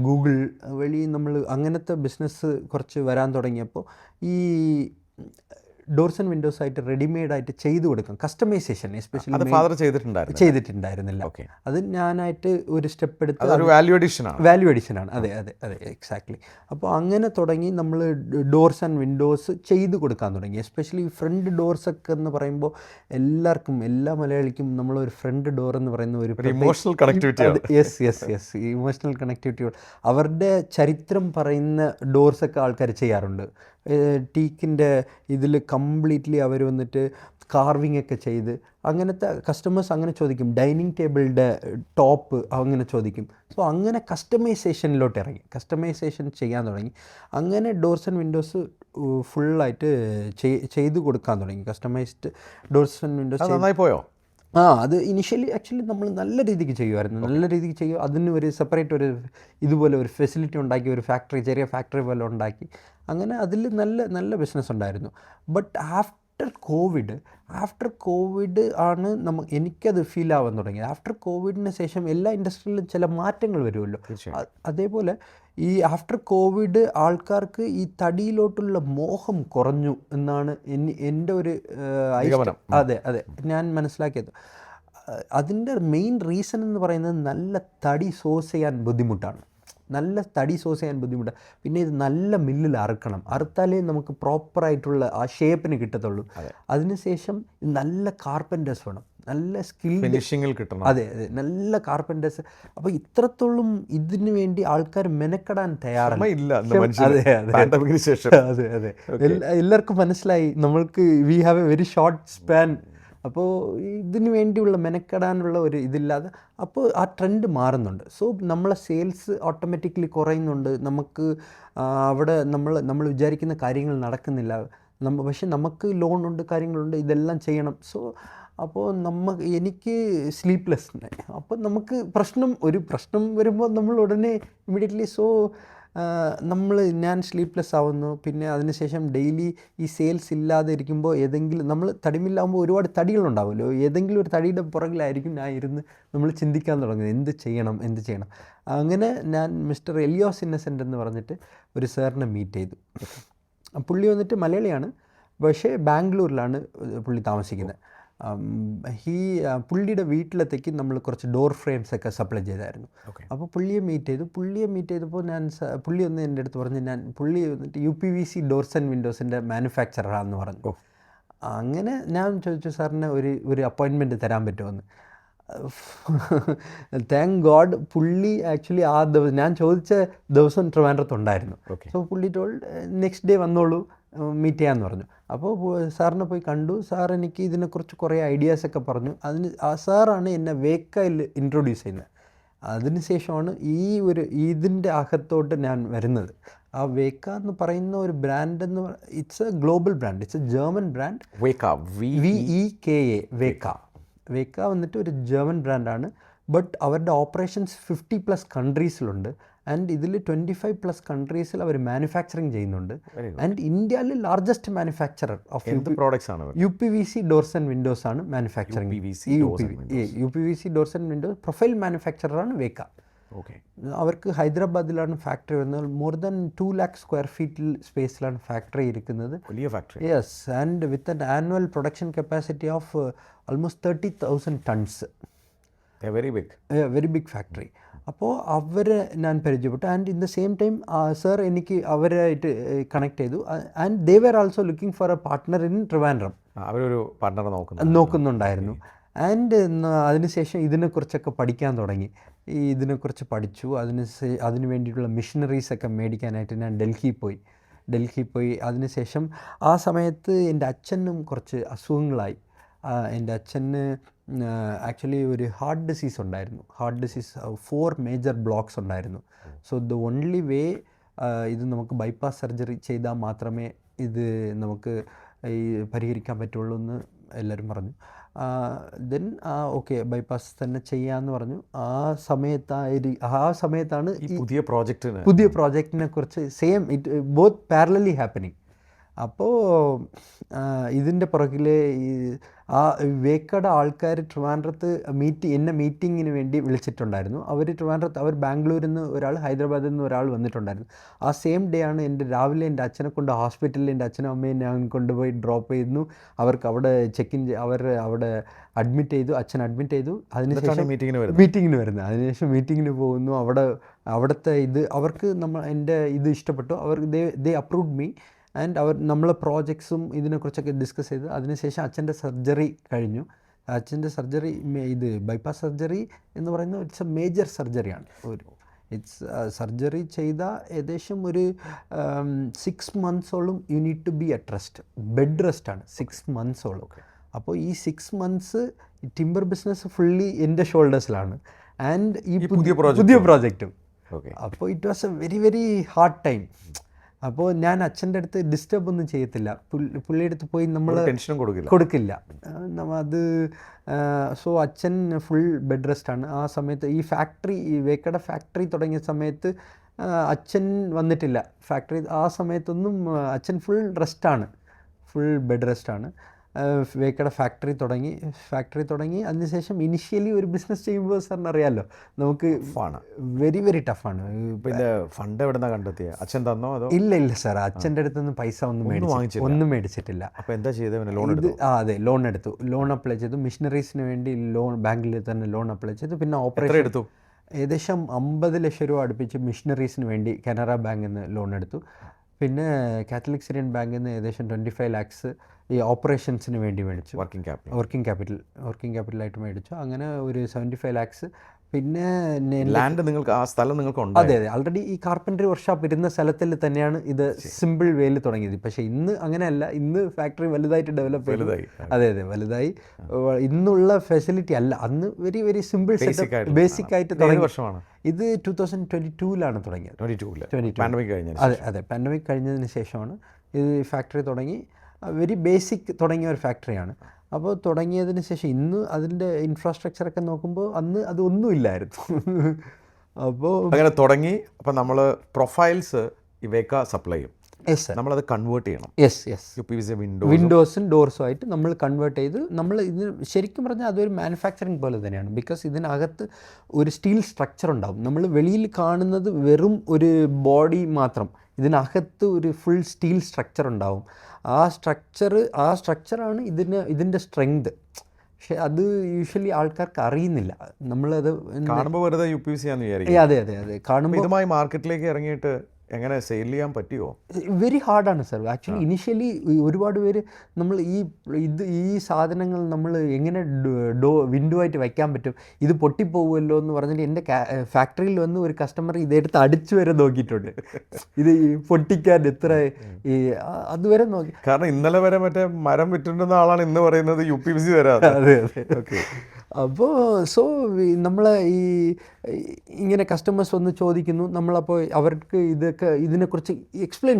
ഗൂഗിൾ വഴി നമ്മൾ അങ്ങനത്തെ ബിസിനസ് കുറച്ച് വരാൻ തുടങ്ങിയപ്പോൾ ഈ ഡോർസ് ആൻഡ് വിൻഡോസ് ആയിട്ട് റെഡിമെയ്ഡായിട്ട് ചെയ്തു കൊടുക്കാം, കസ്റ്റമൈസേഷൻ എസ്പെഷ്യലി ഫാദർ ചെയ്തിട്ടുണ്ടായിരുന്നില്ല. അത് ഞാനായിട്ട് ഒരു സ്റ്റെപ്പ് എടുത്ത് വാല്യൂ അഡീഷനാണ്. അതെ എക്സാക്ട്ലി. അപ്പോൾ അങ്ങനെ തുടങ്ങി നമ്മൾ ഡോർസ് ആൻഡ് വിൻഡോസ് ചെയ്ത് കൊടുക്കാൻ തുടങ്ങി. എസ്പെഷ്യലി ഫ്രണ്ട് ഡോർസൊക്കെ എന്ന് പറയുമ്പോൾ എല്ലാവർക്കും, എല്ലാ മലയാളിക്കും നമ്മളൊരു ഫ്രണ്ട് ഡോർ എന്ന് പറയുന്ന ഒരു emotional connectivity. Yes emotional connectivity. അവരുടെ ചരിത്രം പറയുന്ന ഡോർസൊക്കെ ആൾക്കാർ ചെയ്യാറുണ്ട്. ടീക്കിൻ്റെ ഇതിൽ കംപ്ലീറ്റ്ലി അവർ വന്നിട്ട് കാർവിംഗ് ഒക്കെ ചെയ്ത് അങ്ങനത്തെ കസ്റ്റമേഴ്സ് അങ്ങനെ ചോദിക്കും. ഡൈനിങ് ടേബിളിൻ്റെ ടോപ്പ് അങ്ങനെ ചോദിക്കും. സോ അങ്ങനെ കസ്റ്റമൈസേഷനിലോട്ട് ഇറങ്ങി, കസ്റ്റമൈസേഷൻ ചെയ്യാൻ തുടങ്ങി. അങ്ങനെ ഡോർസ് ആൻഡ് വിൻഡോസ് ഫുള്ളായിട്ട് ചെയ്ത് കൊടുക്കാൻ തുടങ്ങി. കസ്റ്റമൈസ്ഡ് ഡോർസ് ആൻഡ് വിൻഡോസ് നന്നായി പോയോ? അത് ഇനിഷ്യലി ആക്ച്വലി നമ്മൾ നല്ല രീതിക്ക് ചെയ്യുമായിരുന്നു. അതിന് ഒരു സെപ്പറേറ്റ് ഇതുപോലെ ഒരു ഫെസിലിറ്റി ഉണ്ടാക്കി, ഒരു ചെറിയ ഫാക്ടറി പോലെ ഉണ്ടാക്കി. അങ്ങനെ അതിൽ നല്ല ബിസിനസ് ഉണ്ടായിരുന്നു. ബട്ട് ആഫ്റ്റർ കോവിഡ് ആണ് എനിക്കത് ഫീൽ ആവാൻ തുടങ്ങിയത്. ആഫ്റ്റർ കോവിഡിന് ശേഷം എല്ലാ ഇൻഡസ്ട്രിയിലും ചില മാറ്റങ്ങൾ വരുമല്ലോ. അതേപോലെ ഈ ആഫ്റ്റർ കോവിഡ് ആൾക്കാർക്ക് ഈ തടിയിലോട്ടുള്ള മോഹം കുറഞ്ഞു എന്നാണ് എൻ്റെ ഒരു അതെ ഞാൻ മനസ്സിലാക്കിയത്. അതിൻ്റെ മെയിൻ റീസൺ എന്ന് പറയുന്നത് നല്ല തടി സോഴ്സ് ചെയ്യാൻ ബുദ്ധിമുട്ടാണ്. പിന്നെ ഇത് നല്ല മില്ലിൽ അറുത്താലേ നമുക്ക് പ്രോപ്പറായിട്ടുള്ള ആ ഷേപ്പിന് കിട്ടത്തുള്ളൂ. അതിനുശേഷം നല്ല കാർപ്പൻറ്റേഴ്സ് വേണം, നല്ല സ്കിൽ ഫിനിഷിങ്ങിൽ കിട്ടണം. അതെ നല്ല കാർപ്പൻറ്റേഴ്സ്. അപ്പോൾ ഇത്രത്തോളം ഇതിനു വേണ്ടി ആൾക്കാർ മെനക്കെടാൻ തയ്യാറല്ല. അതെ എല്ലാവർക്കും മനസ്സിലായി നമ്മൾക്ക് we have A very short span. അപ്പോൾ ഇതിനു വേണ്ടിയുള്ള മെനക്കെടാനുള്ള ഒരു ഇതില്ലാതെ അപ്പോൾ ആ ട്രെൻഡ് മാറുന്നുണ്ട്. സോ നമ്മളെ സെയിൽസ് ഓട്ടോമാറ്റിക്കലി കുറയുന്നുണ്ട്. നമുക്ക് അവിടെ നമ്മൾ വിചാരിക്കുന്ന കാര്യങ്ങൾ നടക്കുന്നില്ല. പക്ഷെ നമുക്ക് ലോണുണ്ട്, കാര്യങ്ങളുണ്ട്, ഇതെല്ലാം ചെയ്യണം. സോ അപ്പോൾ എനിക്ക് സ്ലീപ്ലെസ്. അപ്പോൾ നമുക്ക് ഒരു പ്രശ്നം വരുമ്പോൾ നമ്മൾ ഉടനെ ഇമ്മീഡിയറ്റ്ലി ഞാൻ സ്ലീപ്ലെസ് ആവുന്നു. പിന്നെ അതിനുശേഷം ഡെയിലി ഈ സെയിൽസ് ഇല്ലാതെ ഇരിക്കുമ്പോൾ നമ്മൾ തടിമില്ലാകുമ്പോൾ ഒരുപാട് തടികളുണ്ടാവുമല്ലോ, ഏതെങ്കിലും ഒരു തടിയുടെ പുറകിലായിരിക്കും ഞാൻ ഇരുന്ന് നമ്മൾ ചിന്തിക്കാൻ തുടങ്ങുന്നത് എന്ത് ചെയ്യണം. അങ്ങനെ ഞാൻ മിസ്റ്റർ എലിയോസ് ഇന്നസെൻ്റ് എന്ന് പറഞ്ഞിട്ട് ഒരു സാറിനെ മീറ്റ് ചെയ്തു. പുള്ളി വന്നിട്ട് മലയാളിയാണ്, പക്ഷേ ബാംഗ്ലൂരിലാണ് പുള്ളി താമസിക്കുന്നത്. പുള്ളിയുടെ വീട്ടിലത്തേക്ക് നമ്മൾ കുറച്ച് ഡോർ ഫ്രെയിംസ് ഒക്കെ സപ്ലൈ ചെയ്തായിരുന്നു. അപ്പോൾ പുള്ളിയെ മീറ്റ് ചെയ്തപ്പോൾ പുള്ളി ഒന്ന് എൻ്റെ അടുത്ത് പറഞ്ഞു, പുള്ളി വന്നിട്ട് UPVC ഡോർസ് ആൻഡ് വിൻഡോസിൻ്റെ മാനുഫാക്ചറാണെന്ന് പറഞ്ഞു. അങ്ങനെ ഞാൻ ചോദിച്ചു സാറിന് ഒരു അപ്പോയിൻമെൻറ്റ് തരാൻ പറ്റുമെന്ന്. താങ്ക് ഗോഡ് പുള്ളി ആക്ച്വലി ആ ദിവസം ഞാൻ ചോദിച്ച ദിവസം ട്രിവാൻഡ്രത്തുണ്ടായിരുന്നു. സോ പുള്ളി ടോൾഡ് നെക്സ്റ്റ് ഡേ വന്നോളൂ മീറ്റ് ചെയ്യാമെന്ന് പറഞ്ഞു. അപ്പോൾ സാറിനെ പോയി കണ്ടു. സാർ എനിക്ക് ഇതിനെക്കുറിച്ച് കുറേ ഐഡിയാസൊക്കെ പറഞ്ഞു. ആ സാറാണ് എന്നെ വേക്കയിൽ ഇൻട്രൊഡ്യൂസ് ചെയ്യുന്നത്. അതിനുശേഷമാണ് ഇതിൻ്റെ അകത്തോട്ട് ഞാൻ വരുന്നത്. ആ വേക്ക എന്ന് പറയുന്ന ഒരു brand it's A global brand, it's A German brand. VEKA വേക്ക വന്നിട്ട് ഒരു ജർമ്മൻ ബ്രാൻഡാണ്. ബട്ട് അവരുടെ ഓപ്പറേഷൻസ് 50+ കൺട്രീസിലുണ്ട്. ആൻഡ് ഇതിൽ 25+ കൺട്രീസിൽ അവർ മാനുഫാക്ചറിങ് ചെയ്യുന്നുണ്ട്. ആൻഡ് ഇന്ത്യയിൽ largest manufacturer of UPVC doors and windows ആണ് manufacturing. UPVC doors and windows profile മാനുഫാക്ചറാണ് വേക്ക. അവർക്ക് ഹൈദരാബാദിലാണ് ഫാക്ടറി വരുന്നത്. More than 2 lakh square feet സ്പേസിലാണ് ഫാക്ടറി ഇരിക്കുന്നത്. Yes, and with an annual production capacity of almost 30,000 tons. Very big factory. അപ്പോൾ അവരെ ഞാൻ പരിചയപ്പെട്ടു. And in the same time sir എനിക്ക് അവരായിട്ട് കണക്ട് ചെയ്തു. And they were also looking for A partner in Trivandrum. അവരൊരു പാർട്ട്ണറെ നോക്കുന്നുണ്ടായിരുന്നു. ആൻഡ് അതിനുശേഷം ഇതിനെക്കുറിച്ചൊക്കെ പഠിക്കാൻ തുടങ്ങി. ഇതിനെക്കുറിച്ച് പഠിച്ചു. അതിന് വേണ്ടിയിട്ടുള്ള മിഷനറീസൊക്കെ മേടിക്കാനായിട്ട് ഞാൻ ഡൽഹി പോയി. അതിനുശേഷം ആ സമയത്ത് എൻ്റെ അച്ഛനും കുറച്ച് അസുഖങ്ങളായി. എൻ്റെ അച്ഛന് ആക്ച്വലി ഒരു ഹാർട്ട് ഡിസീസ് ഉണ്ടായിരുന്നു. 4 മേജർ ബ്ലോക്സ് ഉണ്ടായിരുന്നു. സോ ദ ഓൺലി വേ ഇത് നമുക്ക് ബൈപ്പാസ് സർജറി ചെയ്താൽ മാത്രമേ ഇത് നമുക്ക് ഈ പരിഹരിക്കാൻ പറ്റുള്ളൂ എന്ന് എല്ലാവരും പറഞ്ഞു. ദെൻ ഓക്കെ ബൈപ്പാസ് തന്നെ ചെയ്യാമെന്ന് പറഞ്ഞു. ആ സമയത്താണ് ഈ പുതിയ പ്രോജക്റ്റിനെ കുറിച്ച് same it both parallelly happening. അപ്പോൾ ഇതിൻ്റെ പുറകിൽ ഈ വേക്കയുടെ ആൾക്കാർ ട്രിവാൻഡ്രത്ത് എന്നെ മീറ്റിങ്ങിന് വേണ്ടി വിളിച്ചിട്ടുണ്ടായിരുന്നു. അവർ ബാംഗ്ലൂരിൽ നിന്ന് ഒരാൾ, ഹൈദരാബാദിൽ നിന്ന് ഒരാൾ വന്നിട്ടുണ്ടായിരുന്നു. ആ സെയിം ഡേ ആണ് രാവിലെ എൻ്റെ അച്ഛനെ കൊണ്ട് ഹോസ്പിറ്റലിൽ എൻ്റെ അച്ഛനും അമ്മയും ഞാൻ കൊണ്ടുപോയി ഡ്രോപ്പ് ചെയ്യുന്നു. അവർക്ക് അവിടെ അവിടെ അഡ്മിറ്റ് ചെയ്തു, അച്ഛൻ അഡ്മിറ്റ് ചെയ്തു. അതിനുശേഷം മീറ്റിങ്ങിന് വരുന്നത്. അതിനുശേഷം മീറ്റിങ്ങിന് പോകുന്നു. അവിടുത്തെ അവർക്ക് എൻ്റെ ഇത് ഇഷ്ടപ്പെട്ടു. ദേ അപ്രൂവ്ഡ് മീ ആൻഡ് നമ്മളെ പ്രോജക്ട്സും ഇതിനെക്കുറിച്ചൊക്കെ ഡിസ്കസ് ചെയ്ത് അതിനുശേഷം അച്ഛൻ്റെ സർജറി കഴിഞ്ഞു. അച്ഛൻ്റെ സർജറി ബൈപ്പാസ് സർജറി എന്ന് പറയുന്നത് ഇറ്റ്സ് എ മേജർ സർജറിയാണ്. സർജറി ചെയ്ത ഏകദേശം ഒരു 6 മന്ത്സോളം you need to be at rest, bed റെസ്റ്റാണ് 6 മന്ത്സോളം. അപ്പോൾ ഈ 6 മന്ത്സ് ടിമ്പർ ബിസിനസ് ഫുള്ളി എൻ്റെ ഷോൾഡേഴ്സിലാണ് ആൻഡ് ഈ പുതിയ പ്രോജക്റ്റും. അപ്പോൾ it was A very very hard time. അപ്പോൾ ഞാൻ അച്ഛൻ്റെ അടുത്ത് ഡിസ്റ്റർബ് ഒന്നും ചെയ്യത്തില്ല. പുള്ളിയുടെ അടുത്ത് പോയി നമ്മൾ ടെൻഷനും കൊടുക്കില്ല. അത് സോ അച്ഛൻ ഫുൾ ബെഡ് റെസ്റ്റാണ്. ആ സമയത്ത് ഈ വേക്കയുടെ ഫാക്ടറി തുടങ്ങിയ സമയത്ത് അച്ഛൻ വന്നിട്ടില്ല ഫാക്ടറി. ആ സമയത്തൊന്നും അച്ഛൻ ഫുൾ ബെഡ് റെസ്റ്റാണ്. വേക്കയുടെ ഫാക്ടറി തുടങ്ങി അതിനുശേഷം ഇനിഷ്യലി ഒരു ബിസിനസ് ചെയ്യുമ്പോൾ സാറിന് അറിയാമല്ലോ, നമുക്ക് വെരി വെരി ടഫാണ്. പിന്നെ ഫണ്ട് എവിടെ നിന്നാണ് കണ്ടെത്തിയ? അച്ഛൻ തന്നോ അതോ? ഇല്ല സാർ, അച്ഛൻ്റെ അടുത്ത് നിന്ന് പൈസ ഒന്നും മേടിച്ചിട്ടില്ല. അപ്പോൾ എന്താ ചെയ്തത്? അതെ, ലോൺ എടുത്തു. ലോൺ അപ്ലൈ ചെയ്തു. മിഷനറീസിന് വേണ്ടി ബാങ്കിൽ തന്നെ ലോൺ അപ്ലൈ ചെയ്തു. പിന്നെ ഓപ്പറേഷൻ എടുത്തു. ഏകദേശം 50 ലക്ഷം രൂപ അടുപ്പിച്ച് മിഷനറീസിന് വേണ്ടി കാനറ ബാങ്കിൽ നിന്ന് ലോൺ എടുത്തു. പിന്നെ കാത്തലിക് സിറിയൻ ബാങ്കിൽ നിന്ന് ഏകദേശം 25 lakhs ഈ ഓപ്പറേഷൻസിന് വേണ്ടി മേടിച്ചു. വർക്കിംഗ് ക്യാപിറ്റലായിട്ട് മേടിച്ചു. അങ്ങനെ ഒരു 75 lakhs. പിന്നെ ലാൻഡ് നിങ്ങൾക്ക്, ആ സ്ഥലം നിങ്ങൾക്ക് ഉണ്ട്? അതെ, ആൾറെഡി ഈ കാർപ്പൻട്രി വർക്ക്ഷോപ്പ് ഇരുന്ന സ്ഥലത്തിൽ തന്നെയാണ് ഇത് സിമ്പിൾ വേയിൽ തുടങ്ങിയത്. പക്ഷേ ഇന്ന് അങ്ങനെയല്ല. ഇന്ന് ഫാക്ടറി വലുതായിട്ട് ഡെവലപ്പ് ചെയ്തു. അതെ, വലുതായി. ഇന്നുള്ള ഫെസിലിറ്റി അല്ല, അന്ന് very very simple setup basic ആയിട്ട് തുടങ്ങിയ വർഷമാണ് ഇത്. 2022 തുടങ്ങിയത്. അതെ, പാൻഡമിക് കഴിഞ്ഞതിന് ശേഷമാണ് ഇത് ഫാക്ടറി തുടങ്ങി. വെരി ബേസിക് തുടങ്ങിയ ഒരു ഫാക്ടറിയാണ്. അപ്പോൾ തുടങ്ങിയതിന് ശേഷം ഇന്ന് അതിൻ്റെ ഇൻഫ്രാസ്ട്രക്ചറൊക്കെ നോക്കുമ്പോൾ അന്ന് അതൊന്നുമില്ലായിരുന്നു. അപ്പോൾ അങ്ങനെ തുടങ്ങി. അപ്പോൾ നമ്മൾ പ്രൊഫൈൽസ് ഈ വേക്ക സപ്ലൈ ചെയ്യും. നമ്മളത് കൺവേർട്ട് ചെയ്യണം. വിൻഡോസും ഡോർസും ആയിട്ട് നമ്മൾ കൺവേർട്ട് ചെയ്ത് നമ്മൾ ഇതിന് ശരിക്കും പറഞ്ഞാൽ അതൊരു മാനുഫാക്ചറിങ് പോലെ തന്നെയാണ്. ബിക്കോസ് ഇതിനകത്ത് ഒരു സ്റ്റീൽ സ്ട്രക്ചർ ഉണ്ടാവും. നമ്മൾ വെളിയിൽ കാണുന്നത് വെറും ഒരു ബോഡി മാത്രം, ഇതിനകത്ത് ഒരു ഫുൾ സ്റ്റീൽ സ്ട്രക്ചർ ഉണ്ടാവും. ആ സ്ട്രക്ചറാണ് ഇതിൻ്റെ സ്ട്രെങ്ത്. പക്ഷെ അത് യൂഷ്വലി ആൾക്കാർക്ക് അറിയുന്നില്ല. നമ്മളത് കാണുമ്പോൾ വെറുതെ UPVC ആണെന്ന് വിചാരിക്കും. അതെ കാണുമ്പോൾ ഇതുമായി മാർക്കറ്റിലേക്ക് ഇറങ്ങിയിട്ട് എങ്ങനെ സെയിൽ ചെയ്യാൻ പറ്റുമോ? വെരി ഹാർഡാണ് സർ. ആക്ച്വലി ഇനിഷ്യലി ഒരുപാട് പേര് നമ്മൾ ഈ സാധനങ്ങൾ നമ്മൾ എങ്ങനെ വിൻഡോ ആയിട്ട് വയ്ക്കാൻ പറ്റും, ഇത് പൊട്ടിപ്പോകുമല്ലോ എന്ന് പറഞ്ഞിട്ട് എൻ്റെ ഫാക്ടറിയിൽ വന്ന് ഒരു കസ്റ്റമർ ഇതെടുത്ത് അടിച്ചു വരെ നോക്കിയിട്ടുണ്ട്. ഇത് പൊട്ടിക്കാൻ എത്ര അതുവരെ നോക്കി. കാരണം ഇന്നലെ വരെ മറ്റേ മരം വിറ്റിട്ടുന്ന ആളാണ് ഇന്ന് പറയുന്നത് UPVC തരാം. അതെ. ഓക്കെ. അപ്പോൾ നമ്മൾ ഇങ്ങനെ കസ്റ്റമേഴ്സ് വന്ന് ചോദിക്കുന്നു. നമ്മളപ്പോൾ അവർക്ക് ഇതിനെക്കുറിച്ച് എക്സ്പ്ലെയിൻ